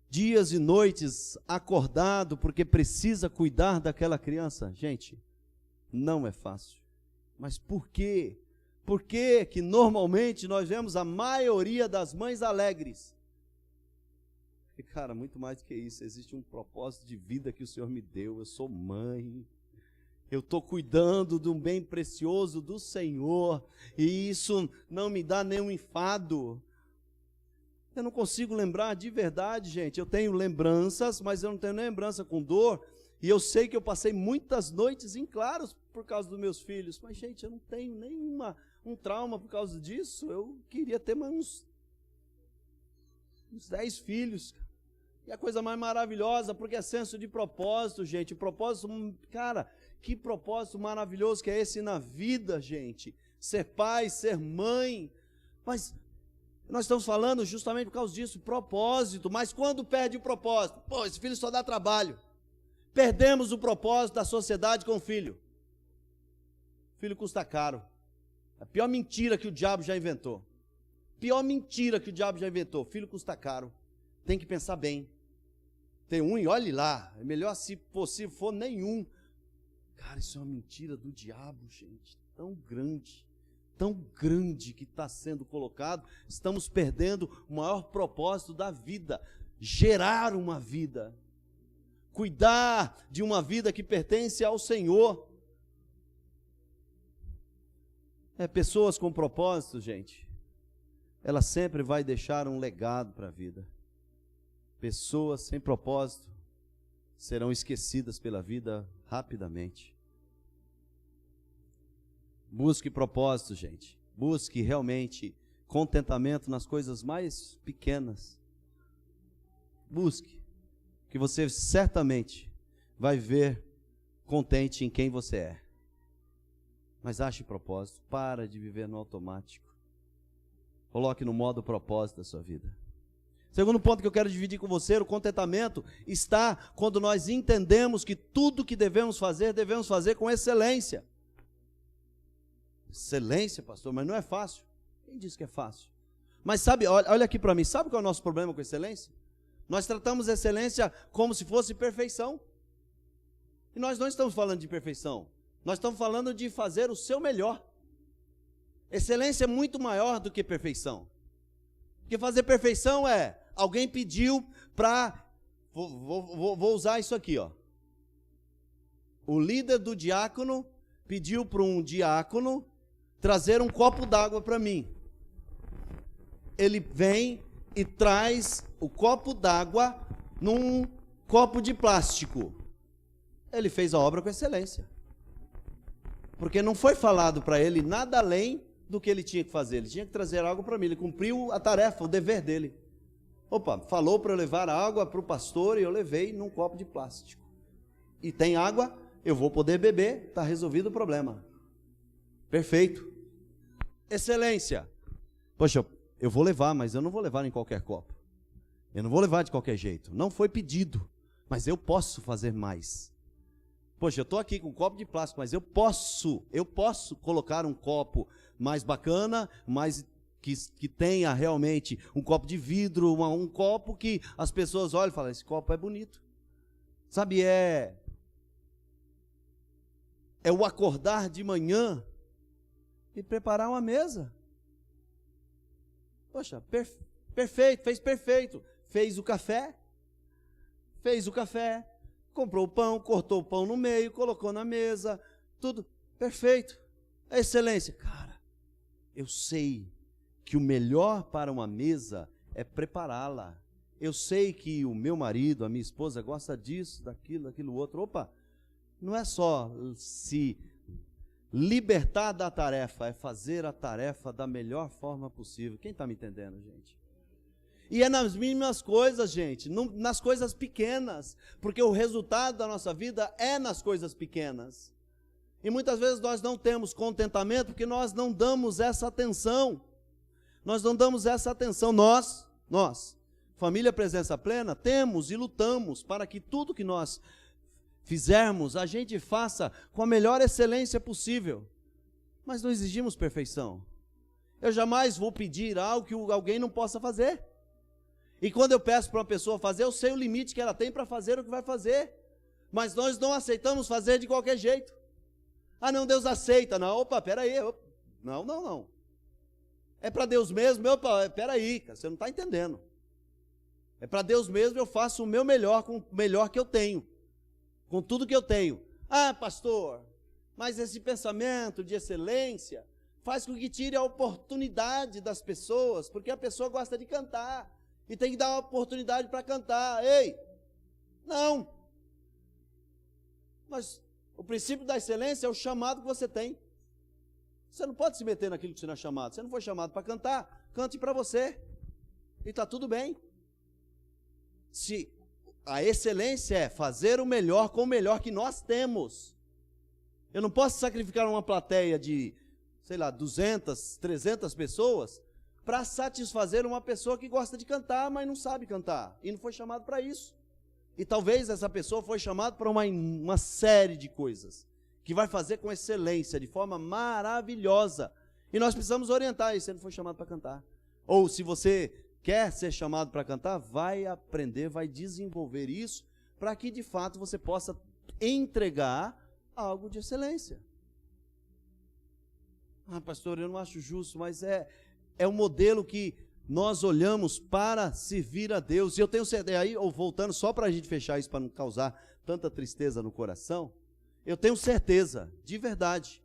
dias e noites acordado porque precisa cuidar daquela criança, gente, não é fácil. Mas por quê? Por que que normalmente nós vemos a maioria das mães alegres? E, cara, muito mais do que isso, existe um propósito de vida que o Senhor me deu. Eu sou mãe, eu estou cuidando de um bem precioso do Senhor, e isso não me dá nenhum enfado. Eu não consigo lembrar de verdade, gente. Eu tenho lembranças, mas eu não tenho nem lembrança com dor, e eu sei que eu passei muitas noites em claros por causa dos meus filhos, mas, gente, eu não tenho um trauma por causa disso. Eu queria ter mais uns 10 filhos, e a coisa mais maravilhosa, porque é senso de propósito, gente. O propósito, cara, que propósito maravilhoso que é esse na vida, gente. Ser pai, ser mãe. Mas nós estamos falando justamente por causa disso, propósito. Mas quando perde o propósito? Pô, esse filho só dá trabalho. Perdemos o propósito da sociedade com o filho. Filho custa caro. A pior mentira que o diabo já inventou. Pior mentira que o diabo já inventou. Filho custa caro. Tem que pensar bem. Tem um e olhe lá. É melhor, se possível, for nenhum. Cara, isso é uma mentira do diabo, gente. Tão grande que está sendo colocado. Estamos perdendo o maior propósito da vida. Gerar uma vida. Cuidar de uma vida que pertence ao Senhor. Pessoas com propósito, gente, ela sempre vai deixar um legado para a vida. Pessoas sem propósito serão esquecidas pela vida rapidamente. Busque propósito, gente. Busque realmente contentamento nas coisas mais pequenas. Busque, que você certamente vai ver contente em quem você é. Mas ache propósito. Para de viver no automático. Coloque no modo propósito da sua vida. Segundo ponto que eu quero dividir com você, o contentamento está quando nós entendemos que tudo que devemos fazer com excelência. Excelência, pastor, mas não é fácil. Quem disse que é fácil? Mas sabe, olha aqui para mim, sabe qual é o nosso problema com excelência? Nós tratamos excelência como se fosse perfeição. E nós não estamos falando de perfeição. Nós estamos falando de fazer o seu melhor. Excelência é muito maior do que perfeição. Porque fazer perfeição é, alguém pediu para, vou usar isso aqui, ó. O líder do diácono pediu para um diácono trazer um copo d'água para mim. Ele vem e traz o copo d'água num copo de plástico. Ele fez a obra com excelência. Porque não foi falado para ele nada além do que ele tinha que fazer. Ele tinha que trazer água para mim. Ele cumpriu a tarefa, o dever dele. Opa, falou para eu levar a água para o pastor e eu levei num copo de plástico. E tem água, eu vou poder beber, está resolvido o problema. Perfeito. Excelência. Poxa, eu vou levar, mas eu não vou levar em qualquer copo. Eu não vou levar de qualquer jeito. Não foi pedido, mas eu posso fazer mais. Poxa, eu estou aqui com um copo de plástico, mas eu posso colocar um copo mais bacana, mais que tenha realmente um copo de vidro, um copo que as pessoas olham e falam, esse copo é bonito. Sabe, é o acordar de manhã e preparar uma mesa. Poxa, perfeito, fez perfeito. Fez o café, comprou o pão, cortou o pão no meio, colocou na mesa, tudo perfeito. A excelência. Cara, eu sei que o melhor para uma mesa é prepará-la. Eu sei que o meu marido, a minha esposa gosta disso, daquilo outro. Opa, não é só se libertar da tarefa, é fazer a tarefa da melhor forma possível. Quem está me entendendo, gente? E é nas mínimas coisas, gente, nas coisas pequenas, porque o resultado da nossa vida é nas coisas pequenas. E muitas vezes nós não temos contentamento porque nós não damos essa atenção. Nós não damos essa atenção. Nós, Família Presença Plena, temos e lutamos para que tudo que nós fizermos, a gente faça com a melhor excelência possível. Mas não exigimos perfeição. Eu jamais vou pedir algo que alguém não possa fazer. E quando eu peço para uma pessoa fazer, eu sei o limite que ela tem para fazer o que vai fazer. Mas nós não aceitamos fazer de qualquer jeito. Ah, não, Deus aceita. Não, opa, peraí. Não. É para Deus mesmo? Opa, peraí, cara, você não está entendendo. É para Deus mesmo, eu faço o meu melhor com o melhor que eu tenho. Com tudo que eu tenho. Ah, pastor, mas esse pensamento de excelência faz com que tire a oportunidade das pessoas, porque a pessoa gosta de cantar, e tem que dar uma oportunidade para cantar. Ei, não. Mas o princípio da excelência é o chamado que você tem. Você não pode se meter naquilo que você não é chamado. Você não foi chamado para cantar, cante para você. E está tudo bem. Se a excelência é fazer o melhor com o melhor que nós temos. Eu não posso sacrificar uma plateia de, 200, 300 pessoas para satisfazer uma pessoa que gosta de cantar, mas não sabe cantar. E não foi chamado para isso. E talvez essa pessoa foi chamada para uma série de coisas que vai fazer com excelência, de forma maravilhosa. E nós precisamos orientar isso. Você não foi chamado para cantar. Ou se você quer ser chamado para cantar, vai aprender, vai desenvolver isso, para que de fato você possa entregar algo de excelência. Ah, pastor, eu não acho justo, mas é um modelo que nós olhamos para servir a Deus. E eu tenho certeza, aí, voltando só para a gente fechar isso, para não causar tanta tristeza no coração, eu tenho certeza, de verdade,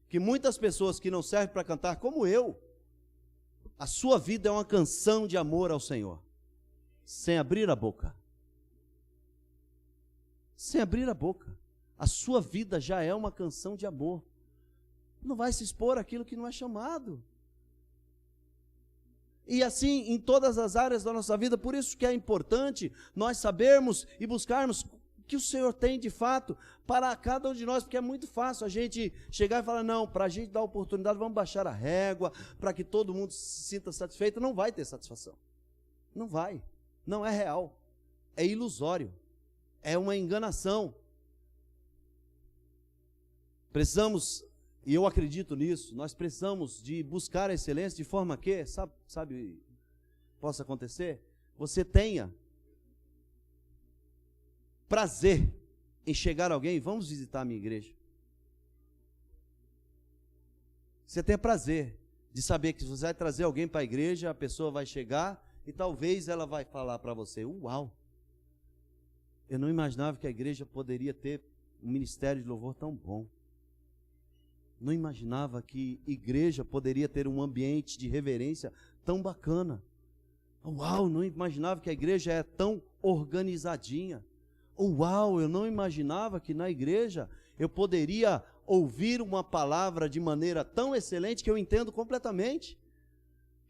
que muitas pessoas que não servem para cantar, como eu, a sua vida é uma canção de amor ao Senhor, sem abrir a boca. Sem abrir a boca. A sua vida já é uma canção de amor. Não vai se expor aquilo que não é chamado. E assim, em todas as áreas da nossa vida, por isso que é importante nós sabermos e buscarmos o que o Senhor tem de fato para cada um de nós, porque é muito fácil a gente chegar e falar, não, para a gente dar oportunidade, vamos baixar a régua, para que todo mundo se sinta satisfeito. Não vai ter satisfação. Não vai. Não é real. É ilusório. É uma enganação. Precisamos, e eu acredito nisso, nós precisamos de buscar a excelência de forma que, sabe, possa acontecer, você tenha prazer em chegar alguém, vamos visitar a minha igreja. Você tenha prazer de saber que se você vai trazer alguém para a igreja, a pessoa vai chegar e talvez ela vai falar para você, uau, eu não imaginava que a igreja poderia ter um ministério de louvor tão bom. Não imaginava que igreja poderia ter um ambiente de reverência tão bacana. Uau, não imaginava que a igreja é tão organizadinha. Uau, eu não imaginava que na igreja eu poderia ouvir uma palavra de maneira tão excelente que eu entendo completamente.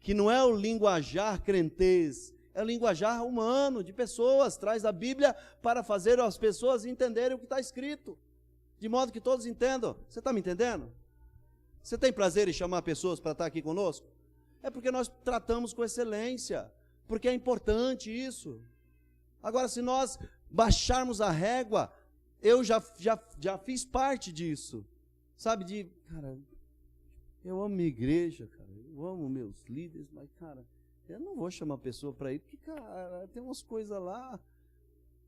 Que não é o linguajar crentez, é o linguajar humano, de pessoas, traz a Bíblia para fazer as pessoas entenderem o que está escrito. De modo que todos entendam. Você está me entendendo? Você tem prazer em chamar pessoas para estar aqui conosco? É porque nós tratamos com excelência, porque é importante isso. Agora, se nós baixarmos a régua, eu já fiz parte disso, sabe, cara, eu amo minha igreja, cara, eu amo meus líderes, mas, cara, eu não vou chamar a pessoa para ir, porque, cara, tem umas coisas lá,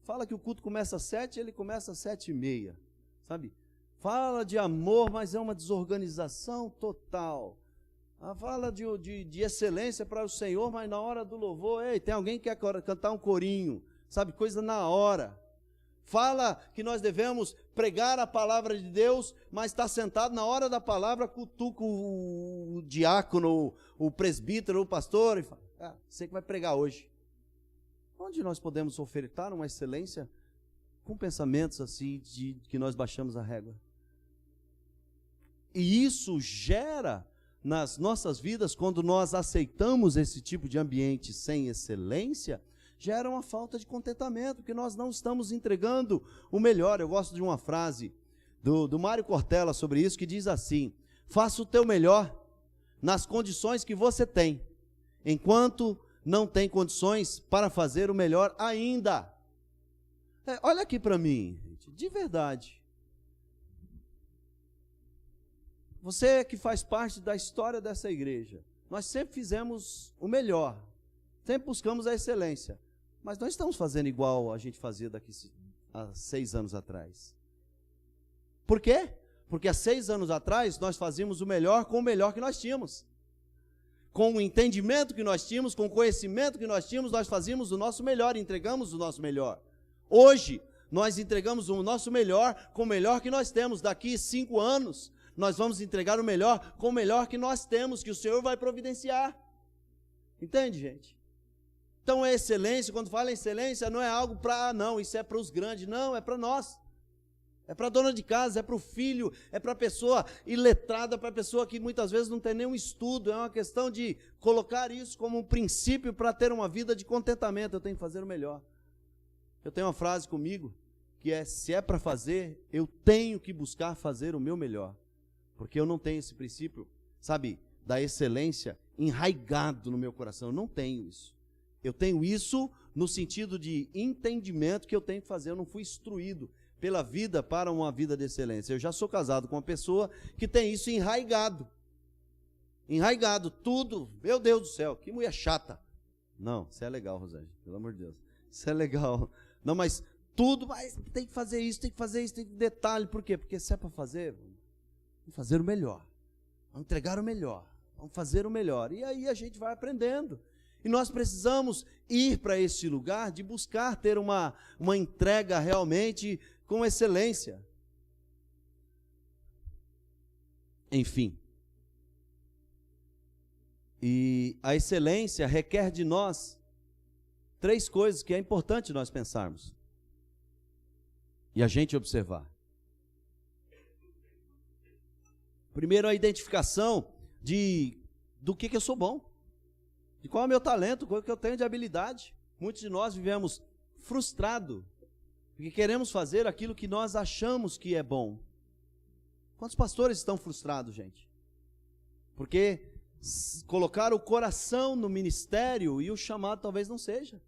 fala que o culto começa às 7, ele começa às 7:30, sabe, fala de amor, mas é uma desorganização total. Fala de excelência para o Senhor, mas na hora do louvor, ei, tem alguém que quer cantar um corinho, sabe, coisa na hora. Fala que nós devemos pregar a palavra de Deus, mas está sentado na hora da palavra, cutuca o diácono, o presbítero, o pastor, e fala, você que vai pregar hoje. Onde nós podemos ofertar uma excelência com pensamentos assim, de que nós baixamos a régua? E isso gera nas nossas vidas, quando nós aceitamos esse tipo de ambiente sem excelência, gera uma falta de contentamento, porque nós não estamos entregando o melhor. Eu gosto de uma frase do Mário Cortella sobre isso, que diz assim: faça o teu melhor nas condições que você tem, enquanto não tem condições para fazer o melhor ainda. Olha aqui para mim, gente, de verdade. Você que faz parte da história dessa igreja, nós sempre fizemos o melhor, sempre buscamos a excelência. Mas nós estamos fazendo igual a gente fazia há 6 anos atrás. Por quê? Porque há 6 anos atrás, nós fazíamos o melhor com o melhor que nós tínhamos. Com o entendimento que nós tínhamos, com o conhecimento que nós tínhamos, nós fazíamos o nosso melhor, entregamos o nosso melhor. Hoje, nós entregamos o nosso melhor com o melhor que nós temos. Daqui 5 anos, nós vamos entregar o melhor com o melhor que nós temos, que o Senhor vai providenciar. Entende, gente? Então, a excelência, quando fala em excelência, não é algo para, não, isso é para os grandes, não, é para nós. É para a dona de casa, é para o filho, é para a pessoa iletrada, para a pessoa que muitas vezes não tem nenhum estudo. É uma questão de colocar isso como um princípio para ter uma vida de contentamento. Eu tenho que fazer o melhor. Eu tenho uma frase comigo, que é: se é para fazer, eu tenho que buscar fazer o meu melhor. Porque eu não tenho esse princípio, sabe, da excelência enraigado no meu coração. Eu não tenho isso. Eu tenho isso no sentido de entendimento que eu tenho que fazer. Eu não fui instruído pela vida para uma vida de excelência. Eu já sou casado com uma pessoa que tem isso enraigado. Enraigado, tudo. Meu Deus do céu, que mulher chata. Não, isso é legal, Rosângela, pelo amor de Deus. Isso é legal. Não, mas tudo, mas tem que fazer isso, tem que fazer isso, tem que detalhe. Por quê? Porque se é para fazer, vamos fazer o melhor. Vamos entregar o melhor. Vamos fazer o melhor. E aí a gente vai aprendendo. E nós precisamos ir para esse lugar de buscar ter uma entrega realmente com excelência. Enfim. E a excelência requer de nós 3 coisas que é importante nós pensarmos. E a gente observar. Primeiro, a identificação do que eu sou bom. De qual é o meu talento, qual é que eu tenho de habilidade. Muitos de nós vivemos frustrados, porque queremos fazer aquilo que nós achamos que é bom. Quantos pastores estão frustrados, gente? Porque colocaram o coração no ministério e o chamado talvez não seja.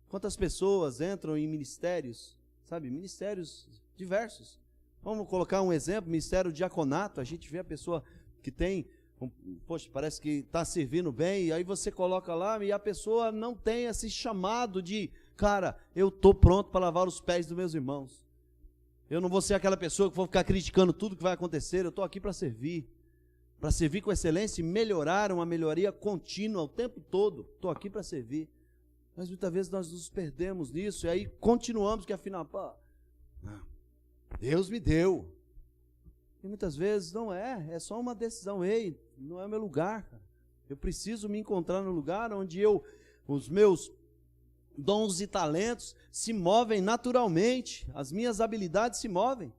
Quantas pessoas entram em ministérios, sabe, ministérios diversos. Vamos colocar um exemplo, ministério diaconato, a gente vê a pessoa que tem, poxa, parece que está servindo bem, e aí você coloca lá e a pessoa não tem esse chamado de, cara, eu estou pronto para lavar os pés dos meus irmãos. Eu não vou ser aquela pessoa que vou ficar criticando tudo que vai acontecer, eu estou aqui para servir com excelência e melhorar, uma melhoria contínua o tempo todo. Estou aqui para servir. Mas muitas vezes nós nos perdemos nisso, e aí continuamos que afinal, pô, Deus me deu. E muitas vezes não é só uma decisão. Ei, não é o meu lugar, cara. Eu preciso me encontrar no lugar onde os meus dons e talentos se movem naturalmente, as minhas habilidades se movem.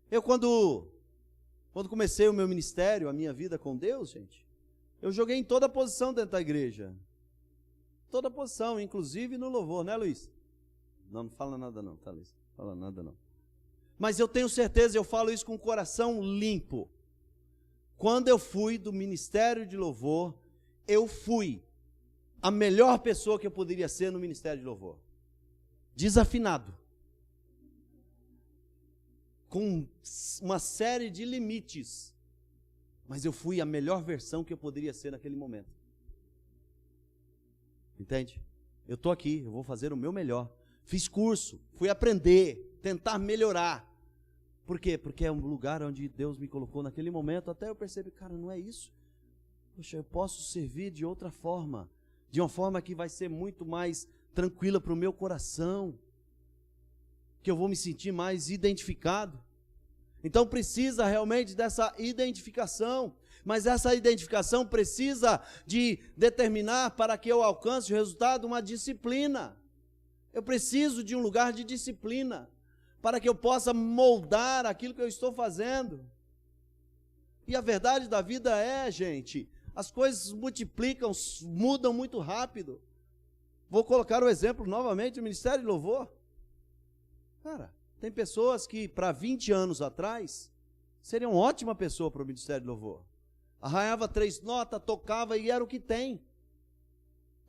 Eu quando comecei o meu ministério, a minha vida com Deus, gente, eu joguei em toda posição dentro da igreja. Toda posição, inclusive no louvor, né, Luiz? Não fala nada não, tá, Luiz? Não fala nada não. Mas eu tenho certeza, eu falo isso com o coração limpo. Quando eu fui do ministério de louvor, eu fui a melhor pessoa que eu poderia ser no ministério de louvor. Desafinado. Com uma série de limites. Mas eu fui a melhor versão que eu poderia ser naquele momento. Entende? Eu estou aqui, eu vou fazer o meu melhor. Fiz curso, fui aprender, tentar melhorar. Por quê? Porque é um lugar onde Deus me colocou naquele momento, até eu percebi, cara, não é isso. Poxa, eu posso servir de outra forma, de uma forma que vai ser muito mais tranquila para o meu coração, que eu vou me sentir mais identificado. Então precisa realmente dessa identificação, mas essa identificação precisa de determinar, para que eu alcance o resultado, uma disciplina. Eu preciso de um lugar de disciplina, para que eu possa moldar aquilo que eu estou fazendo. E a verdade da vida é, gente, as coisas multiplicam, mudam muito rápido. Vou colocar o exemplo novamente do Ministério de Louvor. Cara, tem pessoas que para 20 anos atrás seriam ótima pessoa para o Ministério de Louvor. Arranhava 3 notas, tocava e era o que tem.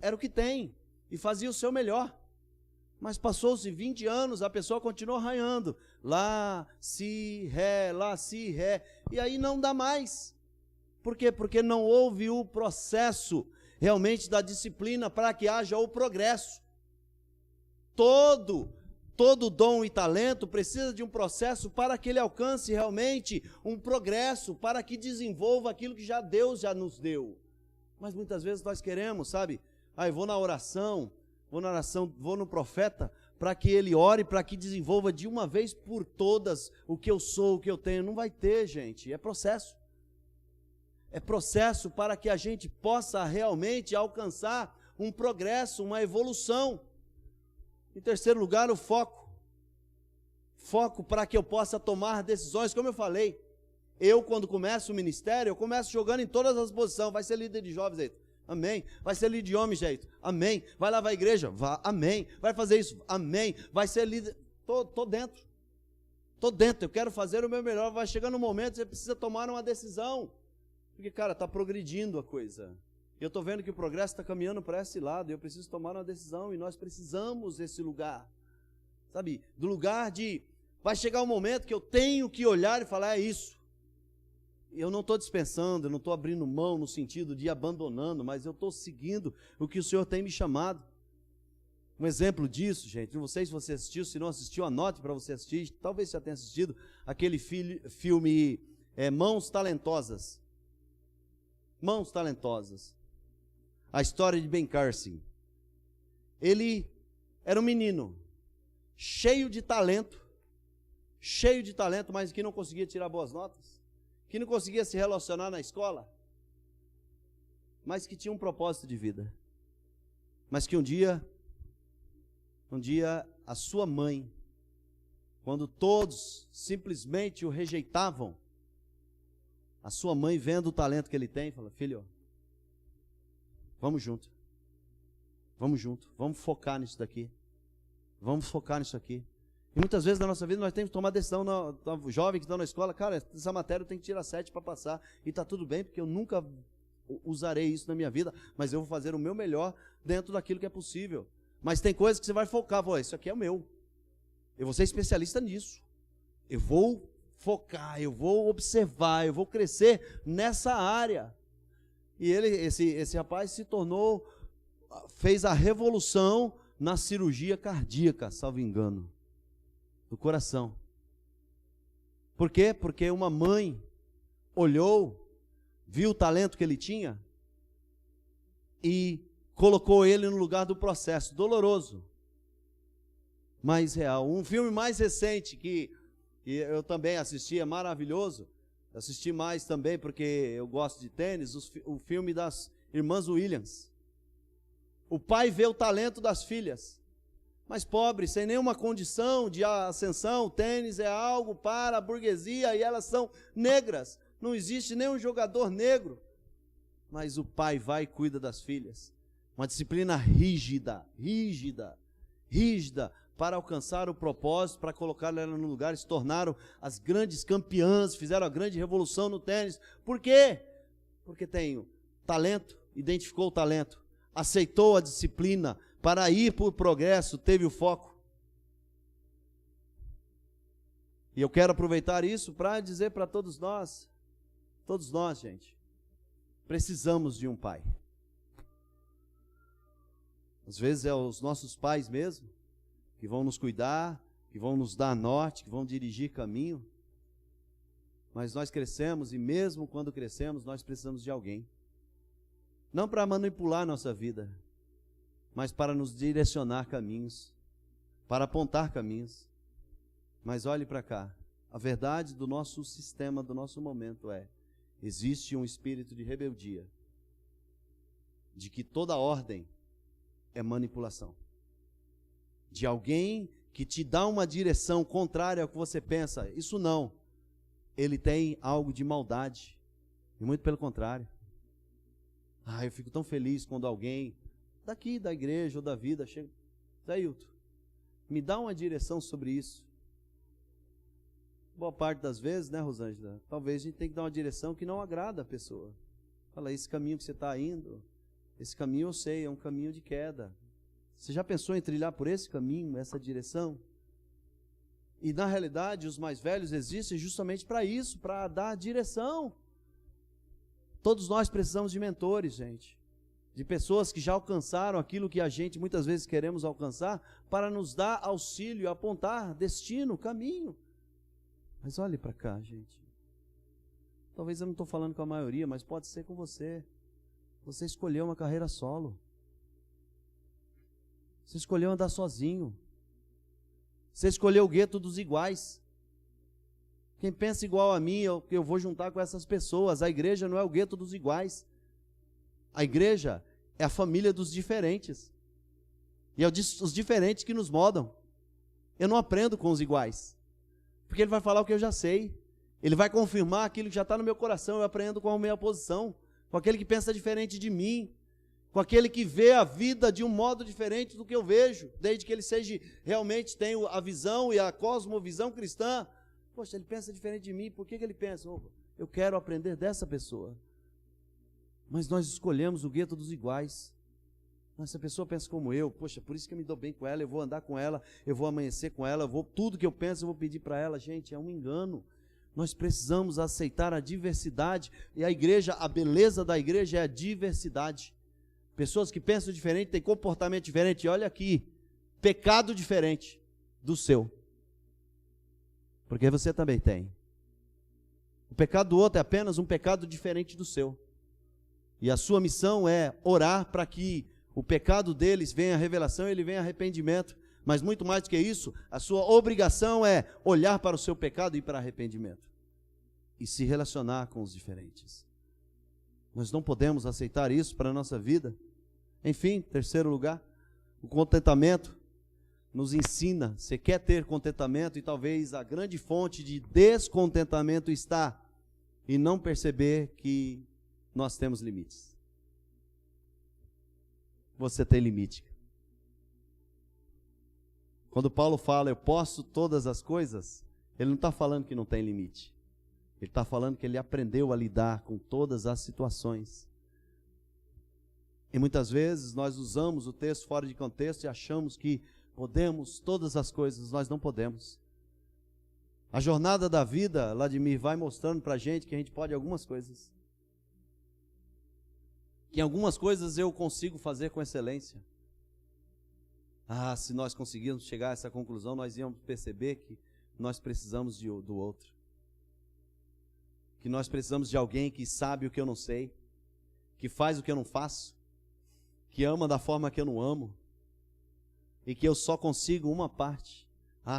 Era o que tem. E fazia o seu melhor. Mas passou-se 20 anos, a pessoa continuou arranhando. Lá, si, ré, lá, si, ré. E aí não dá mais. Por quê? Porque não houve o processo realmente da disciplina para que haja o progresso. Todo todo dom e talento precisa de um processo para que ele alcance realmente um progresso, para que desenvolva aquilo que Deus já nos deu. Mas muitas vezes nós queremos, sabe? Eu vou na oração, vou no profeta, para que ele ore, para que desenvolva de uma vez por todas o que eu sou, o que eu tenho. Não vai ter, gente, é processo. É processo para que a gente possa realmente alcançar um progresso, uma evolução. Em terceiro lugar, o foco. Foco para que eu possa tomar decisões, como eu falei. Eu, quando começo o ministério, eu começo jogando em todas as posições. Vai ser líder de jovens, aí. Amém. Vai ser líder de homens, jeito. Amém. Vai lavar a igreja? Vá. Amém. Vai fazer isso? Amém. Vai ser líder. Tô dentro. Tô dentro. Eu quero fazer o meu melhor. Vai chegando um momento que você precisa tomar uma decisão. Porque, cara, está progredindo a coisa. Eu estou vendo que o progresso está caminhando para esse lado, eu preciso tomar uma decisão, e nós precisamos desse lugar, sabe, do lugar de, vai chegar um momento que eu tenho que olhar e falar, é isso, eu não estou dispensando, eu não estou abrindo mão no sentido de ir abandonando, mas eu estou seguindo o que o Senhor tem me chamado. Um exemplo disso, gente, não sei se você assistiu, se não assistiu, anote para você assistir, talvez você já tenha assistido, aquele filme Mãos Talentosas. Mãos Talentosas. A história de Ben Carson. Ele era um menino, cheio de talento, mas que não conseguia tirar boas notas, que não conseguia se relacionar na escola, mas que tinha um propósito de vida. Mas que um dia a sua mãe, quando todos simplesmente o rejeitavam, a sua mãe, vendo o talento que ele tem, fala, filho, vamos junto, vamos focar nisso daqui, vamos focar nisso aqui. E muitas vezes na nossa vida nós temos que tomar decisão, jovem que está na escola, cara, essa matéria eu tenho que tirar 7 para passar, e está tudo bem, porque eu nunca usarei isso na minha vida, mas eu vou fazer o meu melhor dentro daquilo que é possível. Mas tem coisas que você vai focar, isso aqui é o meu, eu vou ser especialista nisso, eu vou focar, eu vou observar, eu vou crescer nessa área. E esse rapaz fez a revolução na cirurgia cardíaca, salvo engano, do coração. Por quê? Porque uma mãe olhou, viu o talento que ele tinha e colocou ele no lugar do processo, doloroso, mas real. Um filme mais recente que eu também assisti, é maravilhoso, assisti mais também porque eu gosto de tênis, o filme das irmãs Williams. O pai vê o talento das filhas, mas pobre, sem nenhuma condição de ascensão. O tênis é algo para a burguesia e elas são negras, não existe nenhum jogador negro, mas o pai vai e cuida das filhas, uma disciplina rígida, para alcançar o propósito, para colocar ela no lugar, se tornaram as grandes campeãs, fizeram a grande revolução no tênis. Por quê? Porque tem talento, identificou o talento, aceitou a disciplina para ir para o progresso, teve o foco. E eu quero aproveitar isso para dizer para todos nós, gente, precisamos de um pai. Às vezes é os nossos pais mesmo, que vão nos cuidar, que vão nos dar norte, que vão dirigir caminho, mas nós crescemos, e mesmo quando crescemos, nós precisamos de alguém, não para manipular nossa vida, mas para nos direcionar caminhos, para apontar caminhos. Mas olhe para cá, a verdade do nosso sistema, do nosso momento existe um espírito de rebeldia, de que toda ordem é manipulação, de alguém que te dá uma direção contrária ao que você pensa. Isso não, ele tem algo de maldade, e muito pelo contrário. Eu fico tão feliz quando alguém daqui da igreja ou da vida chega, Zé Hilton, me dá uma direção sobre isso. Boa parte das vezes, né, Rosângela, talvez a gente tenha que dar uma direção que não agrada a pessoa. Fala, esse caminho que você está indo, esse caminho eu sei, é um caminho de queda. Você já pensou em trilhar por esse caminho, essa direção? E na realidade os mais velhos existem justamente para isso, para dar direção. Todos nós precisamos de mentores, gente, de pessoas que já alcançaram aquilo que a gente muitas vezes queremos alcançar, para nos dar auxílio, apontar destino, caminho. Mas olhe para cá, gente. Talvez eu não estou falando com a maioria, mas pode ser com você. Você escolheu uma carreira solo. Você escolheu andar sozinho. Você escolheu o gueto dos iguais. Quem pensa igual a mim, eu vou juntar com essas pessoas. A igreja não é o gueto dos iguais. A igreja é a família dos diferentes. E é os diferentes que nos moldam. Eu não aprendo com os iguais. Porque ele vai falar o que eu já sei. Ele vai confirmar aquilo que já está no meu coração. Eu aprendo com a minha posição. Com aquele que pensa diferente de mim. Com aquele que vê a vida de um modo diferente do que eu vejo. Desde que ele seja, realmente tenha a visão e a cosmovisão cristã. Poxa, ele pensa diferente de mim. Por que ele pensa? Eu quero aprender dessa pessoa. Mas nós escolhemos o gueto dos iguais. Essa pessoa pensa como eu. Poxa, por isso que eu me dou bem com ela. Eu vou andar com ela. Eu vou amanhecer com ela. Tudo que eu penso eu vou pedir para ela. Gente, é um engano. Nós precisamos aceitar a diversidade. E a igreja, a beleza da igreja é a diversidade. Pessoas que pensam diferente, têm comportamento diferente. E olha aqui, pecado diferente do seu. Porque você também tem. O pecado do outro é apenas um pecado diferente do seu. E a sua missão é orar para que o pecado deles venha a revelação e ele venha arrependimento. Mas muito mais do que isso, a sua obrigação é olhar para o seu pecado e ir para arrependimento. E se relacionar com os diferentes. Nós não podemos aceitar isso para a nossa vida. Enfim, terceiro lugar, o contentamento nos ensina. Você quer ter contentamento e talvez a grande fonte de descontentamento está em não perceber que nós temos limites. Você tem limite. Quando Paulo fala, eu posso todas as coisas, ele não está falando que não tem limite. Ele está falando que ele aprendeu a lidar com todas as situações. E muitas vezes nós usamos o texto fora de contexto e achamos que podemos todas as coisas, nós não podemos. A jornada da vida, Vladimir, vai mostrando para a gente que a gente pode algumas coisas. Que algumas coisas eu consigo fazer com excelência. Se nós conseguirmos chegar a essa conclusão, nós íamos perceber que nós precisamos do outro. Que nós precisamos de alguém que sabe o que eu não sei, que faz o que eu não faço, que ama da forma que eu não amo, e que eu só consigo uma parte.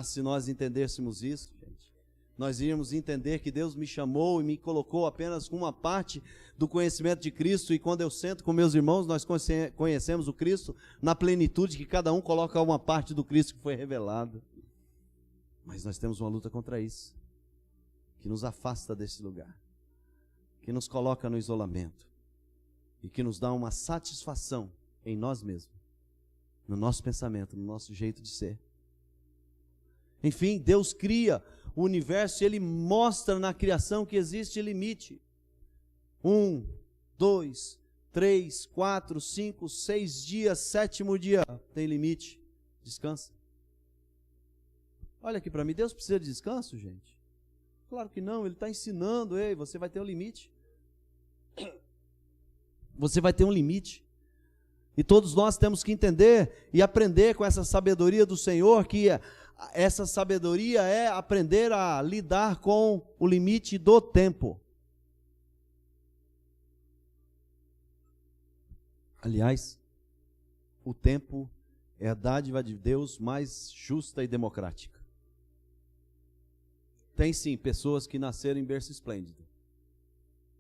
Se nós entendêssemos isso, gente, nós iríamos entender que Deus me chamou e me colocou apenas com uma parte do conhecimento de Cristo, e quando eu sento com meus irmãos, nós conhecemos o Cristo na plenitude, que cada um coloca uma parte do Cristo que foi revelado. Mas nós temos uma luta contra isso, que nos afasta desse lugar, que nos coloca no isolamento, e que nos dá uma satisfação em nós mesmos, no nosso pensamento, no nosso jeito de ser. Enfim, Deus cria o universo e Ele mostra na criação que existe limite. 1, 2, 3, 4, 5, 6 dias, 7º dia, tem limite, descansa. Olha aqui para mim, Deus precisa de descanso, gente? Claro que não, Ele está ensinando, você vai ter um limite. Você vai ter um limite. E todos nós temos que entender e aprender com essa sabedoria do Senhor, que essa sabedoria é aprender a lidar com o limite do tempo. Aliás, o tempo é a dádiva de Deus mais justa e democrática. Tem sim pessoas que nasceram em berço esplêndido.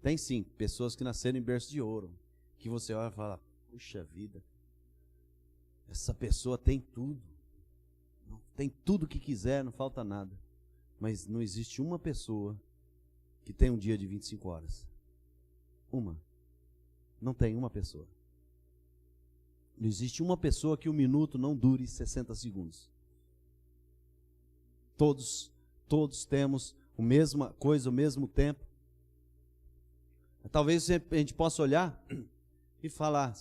Tem sim pessoas que nasceram em berço de ouro, que você olha e fala, puxa vida, essa pessoa tem tudo. Tem tudo que quiser, não falta nada. Mas não existe uma pessoa que tem um dia de 25 horas. Uma. Não tem uma pessoa. Não existe uma pessoa que um minuto não dure 60 segundos. Todos temos a mesma coisa, o mesmo tempo. Talvez a gente possa olhar e falar,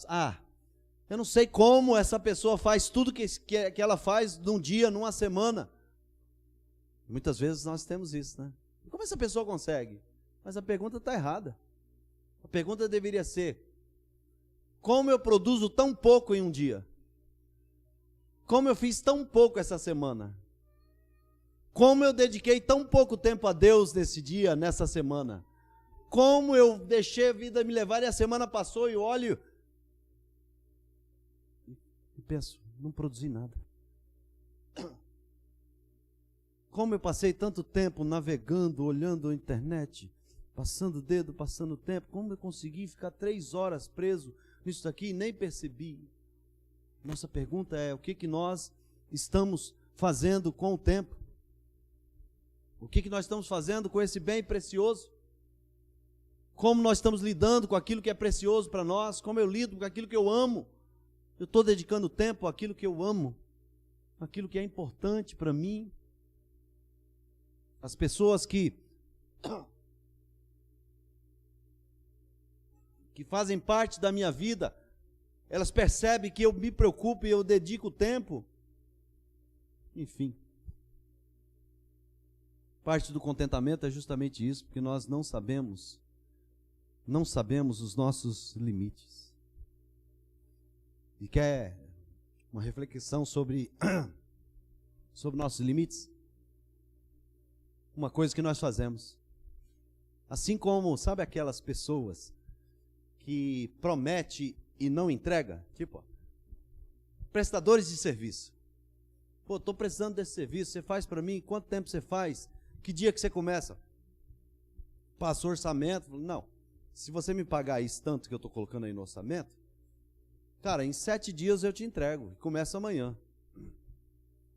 eu não sei como essa pessoa faz tudo que ela faz num dia, numa semana. Muitas vezes nós temos isso, né? Como essa pessoa consegue? Mas a pergunta está errada. A pergunta deveria ser, Como eu produzo tão pouco em um dia? Como eu fiz tão pouco essa semana? Como eu dediquei tão pouco tempo a Deus nesse dia, nessa semana? Como eu deixei a vida me levar e a semana passou e eu olho e penso, não produzi nada. Como eu passei tanto tempo navegando, olhando a internet, passando o dedo, passando o tempo, como eu consegui ficar 3 horas preso nisso daqui e nem percebi? Nossa pergunta é, o que nós estamos fazendo com o tempo? O que nós estamos fazendo com esse bem precioso? Como nós estamos lidando com aquilo que é precioso para nós? Como eu lido com aquilo que eu amo? Eu estou dedicando tempo àquilo que eu amo, àquilo que é importante para mim. As pessoas que fazem parte da minha vida, elas percebem que eu me preocupo e eu dedico tempo. Enfim, parte do contentamento é justamente isso, porque nós não sabemos os nossos limites. E quer uma reflexão sobre nossos limites? Uma coisa que nós fazemos, assim como, sabe aquelas pessoas que promete e não entrega? Tipo, prestadores de serviço. Pô, estou precisando desse serviço, você faz para mim? Quanto tempo você faz? Que dia que você começa? Passa o orçamento? Não, se você me pagar isso tanto que eu estou colocando aí no orçamento, cara, em 7 dias eu te entrego, começa amanhã.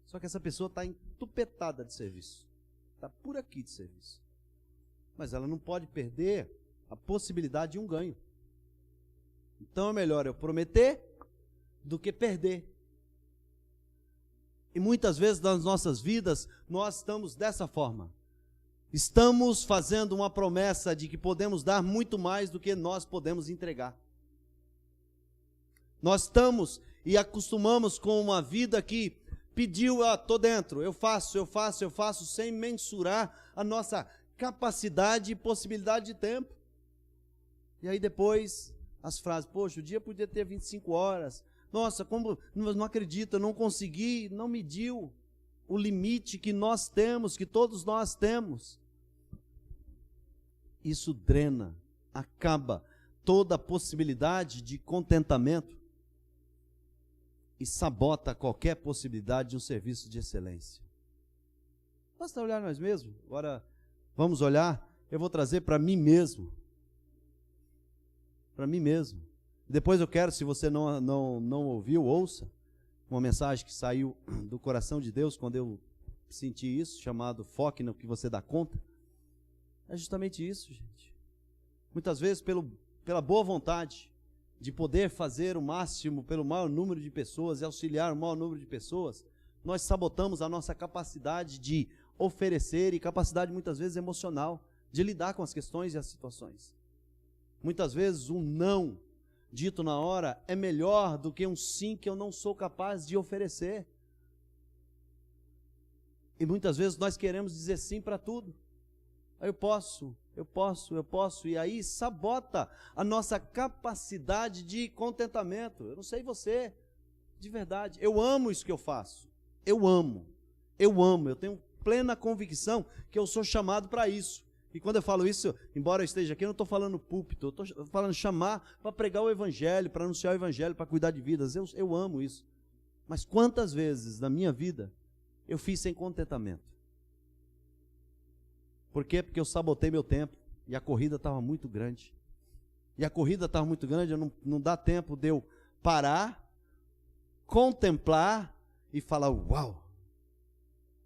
Só que essa pessoa está entupetada de serviço, está por aqui de serviço, mas ela não pode perder a possibilidade de um ganho. Então é melhor eu prometer do que perder. E muitas vezes nas nossas vidas nós estamos dessa forma. Estamos fazendo uma promessa de que podemos dar muito mais do que nós podemos entregar. Nós estamos e acostumamos com uma vida que pediu, estou dentro, eu faço, sem mensurar a nossa capacidade e possibilidade de tempo. E aí depois as frases, poxa, o dia podia ter 25 horas, nossa, como, não acredito, eu não consegui, não mediu o limite que nós temos, que todos nós temos. Isso drena, acaba toda a possibilidade de contentamento e sabota qualquer possibilidade de um serviço de excelência. Basta olhar nós mesmos. Agora vamos olhar, eu vou trazer para mim mesmo. Para mim mesmo. Depois eu quero, se você não ouviu, ouça uma mensagem que saiu do coração de Deus quando eu senti isso, chamado Foque no que você dá conta. É justamente isso, gente. Muitas vezes, pela boa vontade de poder fazer o máximo pelo maior número de pessoas e auxiliar o maior número de pessoas, nós sabotamos a nossa capacidade de oferecer e capacidade muitas vezes emocional de lidar com as questões e as situações. Muitas vezes um não dito na hora é melhor do que um sim que eu não sou capaz de oferecer. E muitas vezes nós queremos dizer sim para tudo. Eu posso, e aí sabota a nossa capacidade de contentamento. Eu não sei você, de verdade, eu amo isso que eu faço, eu tenho plena convicção que eu sou chamado para isso. E quando eu falo isso, embora eu esteja aqui, eu não estou falando púlpito, eu estou falando chamar para pregar o evangelho, para anunciar o evangelho, para cuidar de vidas. Eu amo isso. Mas quantas vezes na minha vida eu fiz sem contentamento? Por quê? Porque eu sabotei meu tempo e a corrida estava muito grande. Não dá tempo de eu parar, contemplar e falar, uau!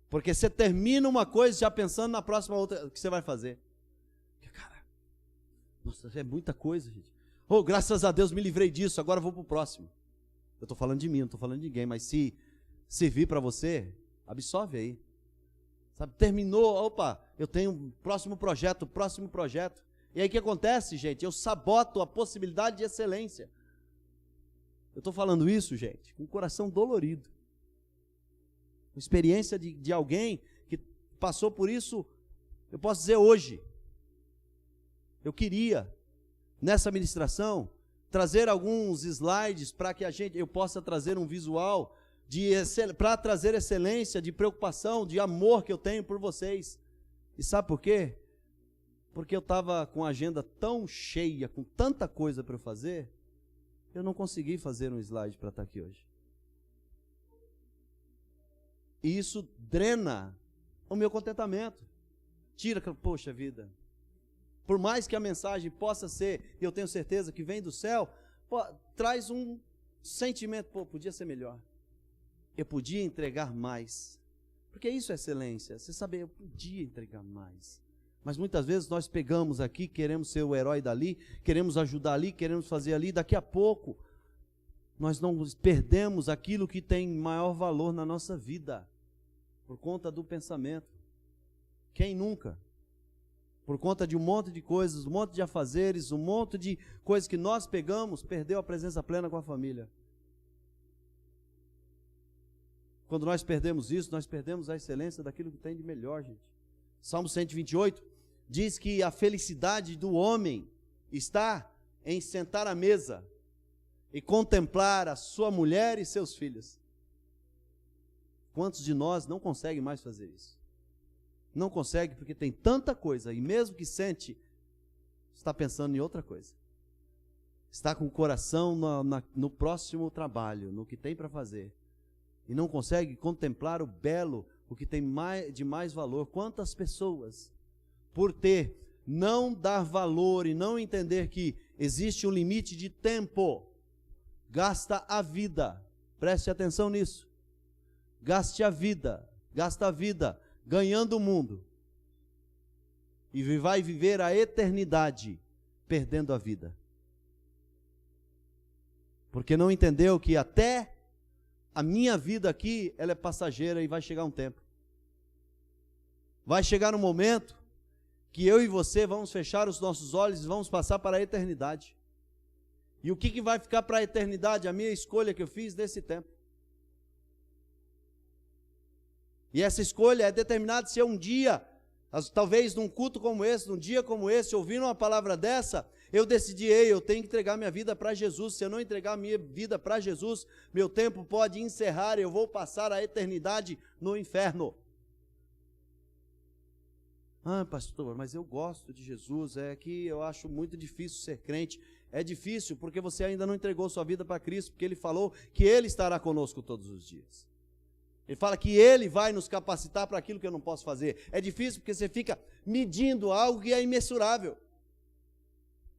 Porque você termina uma coisa já pensando na próxima outra que você vai fazer. Cara, nossa, é muita coisa, gente. Oh, graças a Deus me livrei disso, agora eu vou para o próximo. Eu estou falando de mim, não estou falando de ninguém, mas se servir para você, absorve aí. Sabe, terminou, opa, eu tenho um próximo projeto. E aí o que acontece, gente? Eu saboto a possibilidade de excelência. Eu estou falando isso, gente, com o coração dolorido. Experiência de alguém que passou por isso, eu posso dizer hoje. Eu queria, nessa ministração, trazer alguns slides para que eu possa trazer um visual para trazer excelência, de preocupação, de amor que eu tenho por vocês. E sabe por quê? Porque eu estava com a agenda tão cheia, com tanta coisa para eu fazer, eu não consegui fazer um slide para estar aqui hoje. E isso drena o meu contentamento. Tira, poxa vida, por mais que a mensagem possa ser, eu tenho certeza que vem do céu, traz um sentimento, podia ser melhor. Eu podia entregar mais. Porque isso é excelência, você saber, eu podia entregar mais. Mas muitas vezes nós pegamos aqui, queremos ser o herói dali, queremos ajudar ali, queremos fazer ali, daqui a pouco nós não perdemos aquilo que tem maior valor na nossa vida, por conta do pensamento. Quem nunca? Por conta de um monte de coisas, um monte de afazeres, um monte de coisas que nós pegamos, perdeu a presença plena com a família. Quando nós perdemos isso, nós perdemos a excelência daquilo que tem de melhor, gente. Salmo 128 diz que a felicidade do homem está em sentar à mesa e contemplar a sua mulher e seus filhos. Quantos de nós não conseguem mais fazer isso? Não consegue porque tem tanta coisa, e mesmo que sente, está pensando em outra coisa. Está com o coração no próximo trabalho, no que tem para fazer. E não consegue contemplar o belo, o que tem de mais valor. Quantas pessoas, por não dar valor e não entender que existe um limite de tempo, gasta a vida. Preste atenção nisso. Gasta a vida ganhando o mundo, e vai viver a eternidade perdendo a vida, porque não entendeu que até a minha vida aqui, ela é passageira e vai chegar um tempo, vai chegar um momento que eu e você vamos fechar os nossos olhos e vamos passar para a eternidade. E o que vai ficar para a eternidade? A minha escolha que eu fiz nesse tempo. E essa escolha é determinada se um dia, talvez num culto como esse, num dia como esse, ouvindo uma palavra dessa, eu decidi, eu tenho que entregar minha vida para Jesus. Se eu não entregar minha vida para Jesus, meu tempo pode encerrar, eu vou passar a eternidade no inferno. Pastor, mas eu gosto de Jesus, é que eu acho muito difícil ser crente. É difícil porque você ainda não entregou sua vida para Cristo, porque Ele falou que Ele estará conosco todos os dias. Ele fala que Ele vai nos capacitar para aquilo que eu não posso fazer. É difícil porque você fica medindo algo que é imensurável.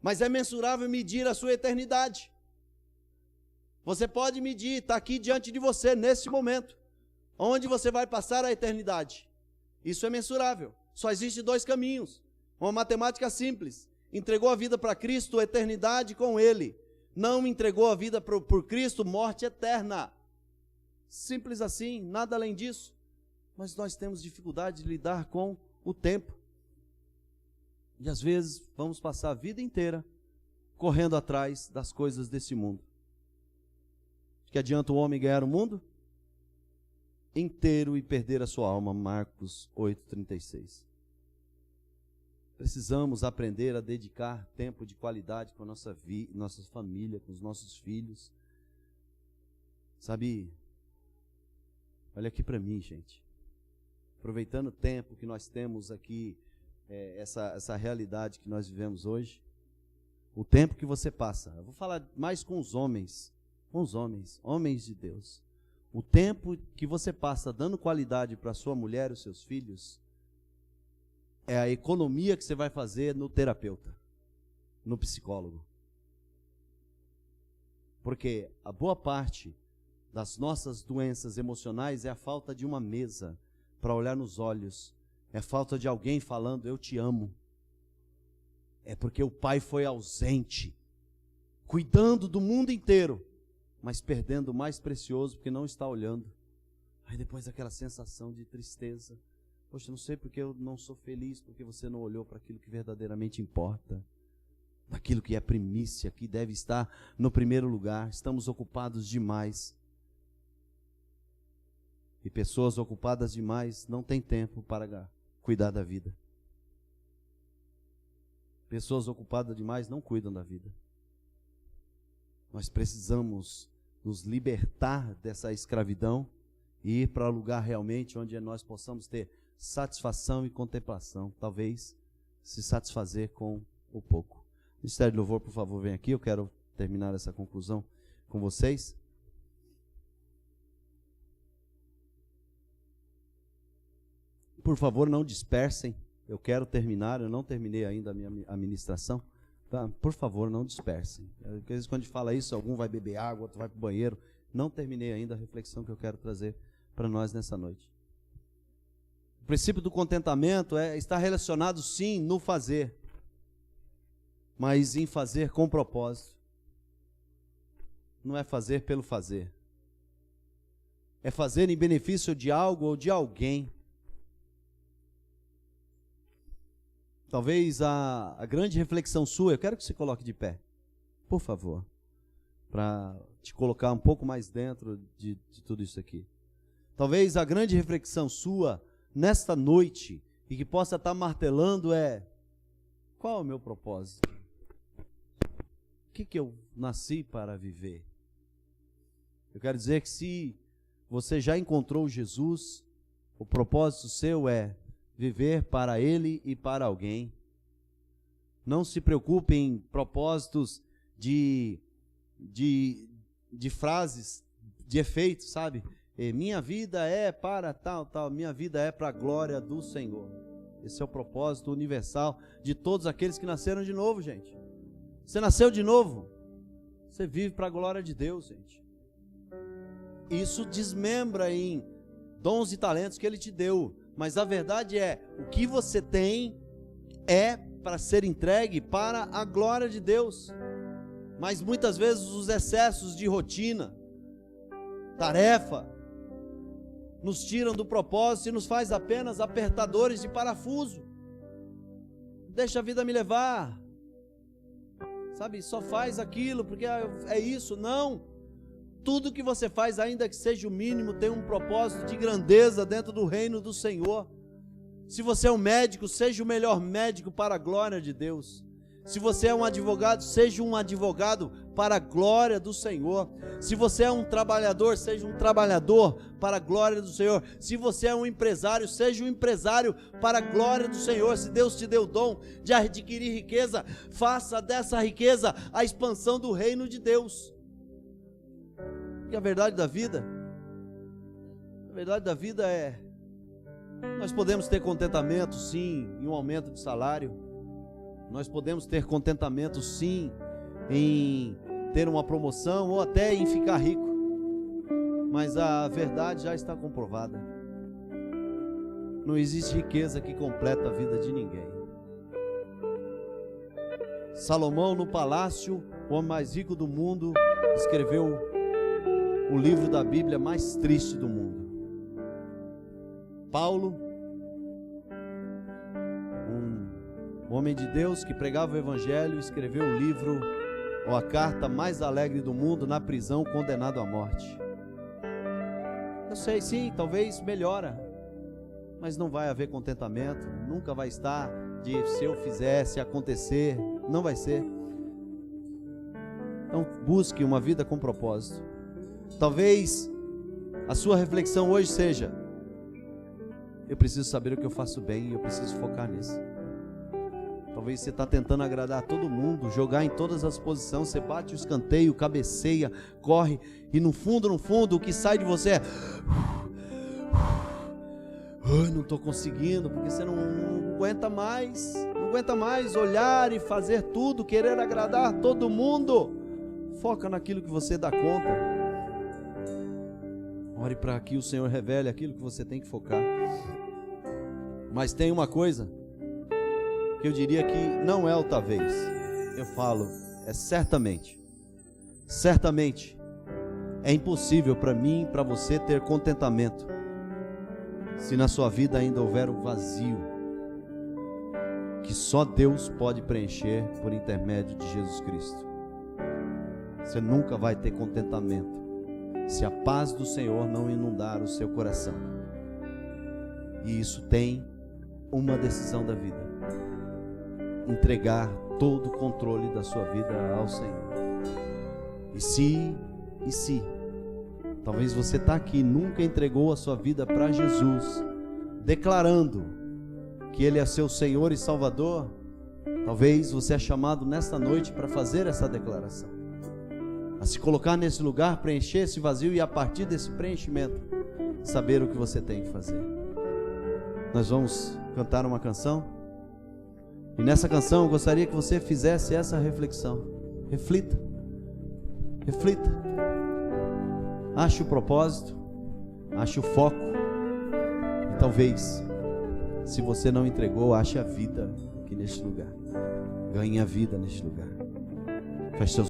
Mas é mensurável medir a sua eternidade. Você pode medir, está aqui diante de você, nesse momento. Onde você vai passar a eternidade. Isso é mensurável. Só existe dois caminhos. Uma matemática simples. Entregou a vida para Cristo, eternidade com Ele. Não entregou a vida por Cristo, morte eterna. Simples assim, nada além disso. Mas nós temos dificuldade de lidar com o tempo. E às vezes vamos passar a vida inteira correndo atrás das coisas desse mundo. Que adianta o homem ganhar o mundo inteiro e perder a sua alma? Marcos 8,36. Precisamos aprender a dedicar tempo de qualidade com a nossa família, com os nossos filhos. Sabe, olha aqui para mim, gente. Aproveitando o tempo que nós temos aqui, essa realidade que nós vivemos hoje, o tempo que você passa, eu vou falar mais com os homens de Deus. O tempo que você passa dando qualidade para sua mulher e os seus filhos, é a economia que você vai fazer no terapeuta, no psicólogo. Porque a boa parte das nossas doenças emocionais é a falta de uma mesa para olhar nos olhos, é a falta de alguém falando, eu te amo. É porque o pai foi ausente, cuidando do mundo inteiro, mas perdendo o mais precioso porque não está olhando. Aí depois aquela sensação de tristeza. Poxa, não sei porque eu não sou feliz, porque você não olhou para aquilo que verdadeiramente importa, daquilo que é primícia, que deve estar no primeiro lugar. Estamos ocupados demais. E pessoas ocupadas demais não têm tempo para cuidar da vida. Pessoas ocupadas demais não cuidam da vida. Nós precisamos nos libertar dessa escravidão e ir para um lugar realmente onde nós possamos ter satisfação e contemplação, talvez se satisfazer com o pouco. Ministério de Louvor, por favor, vem aqui, eu quero terminar essa conclusão com vocês. Por favor, não dispersem, eu quero terminar, eu não terminei ainda a minha ministração, tá? Por favor, não dispersem. Às vezes quando a gente fala isso, algum vai beber água, outro vai para o banheiro. Não terminei ainda a reflexão que eu quero trazer para nós nessa noite. O princípio do contentamento está relacionado sim no fazer, mas em fazer com propósito. Não é fazer pelo fazer. É fazer em benefício de algo ou de alguém. Talvez a grande reflexão sua, eu quero que você coloque de pé, por favor, para te colocar um pouco mais dentro de tudo isso aqui. Talvez a grande reflexão sua nesta noite, e que possa estar martelando, qual é o meu propósito? O que eu nasci para viver? Eu quero dizer que se você já encontrou Jesus, o propósito seu é viver para Ele e para alguém. Não se preocupe em propósitos de frases, de efeitos, sabe? Minha vida é para tal, minha vida é para a glória do Senhor. Esse é o propósito universal de todos aqueles que nasceram de novo, gente. Você nasceu de novo, você vive para a glória de Deus, gente. Isso desmembra em dons e talentos que Ele te deu, mas a verdade é, o que você tem é para ser entregue para a glória de Deus. Mas muitas vezes os excessos de rotina, tarefa, nos tiram do propósito e nos faz apenas apertadores de parafuso. Deixa a vida me levar, sabe, só faz aquilo porque é isso. Não, tudo que você faz, ainda que seja o mínimo, tem um propósito de grandeza dentro do reino do Senhor. Se você é um médico, seja o melhor médico para a glória de Deus. Se você é um advogado, seja um advogado para a glória do Senhor. Se você é um trabalhador, seja um trabalhador para a glória do Senhor. Se você é um empresário, seja um empresário para a glória do Senhor. Se Deus te deu o dom de adquirir riqueza, faça dessa riqueza a expansão do reino de Deus. Porque a verdade da vida é, nós podemos ter contentamento sim em um aumento de salário. Nós podemos ter contentamento sim em ter uma promoção ou até em ficar rico, mas a verdade já está comprovada. Não existe riqueza que completa a vida de ninguém. Salomão, no palácio, o homem mais rico do mundo, escreveu o livro da Bíblia mais triste do mundo. Paulo, um homem de Deus que pregava o Evangelho, escreveu o livro, ou a carta mais alegre do mundo, na prisão, condenado à morte. Eu sei, sim, talvez melhora, mas não vai haver contentamento, nunca vai estar de se eu fizer, se acontecer, não vai ser. Então busque uma vida com propósito. Talvez a sua reflexão hoje seja: eu preciso saber o que eu faço bem e eu preciso focar nisso. Talvez você está tentando agradar a todo mundo, jogar em todas as posições, você bate o escanteio, cabeceia, corre, e no fundo, o que sai de você é: não estou conseguindo, porque você não aguenta mais olhar e fazer tudo, querer agradar todo mundo. Foca naquilo que você dá conta. Ore para que o Senhor revele aquilo que você tem que focar. Mas tem uma coisa que eu diria que não é o talvez, eu falo, é certamente é impossível para mim e para você ter contentamento se na sua vida ainda houver um vazio que só Deus pode preencher por intermédio de Jesus Cristo. Você nunca vai ter contentamento se a paz do Senhor não inundar o seu coração. E isso tem uma decisão da vida: entregar todo o controle da sua vida ao Senhor. E se talvez você está aqui e nunca entregou a sua vida para Jesus, declarando que Ele é seu Senhor e Salvador, talvez você é chamado nesta noite para fazer essa declaração, a se colocar nesse lugar, preencher esse vazio e a partir desse preenchimento, saber o que você tem que fazer. Nós vamos cantar uma canção, e nessa canção eu gostaria que você fizesse essa reflexão. Reflita, ache o propósito, ache o foco, e talvez, se você não entregou, ache a vida aqui neste lugar, ganhe a vida neste lugar. Feche seus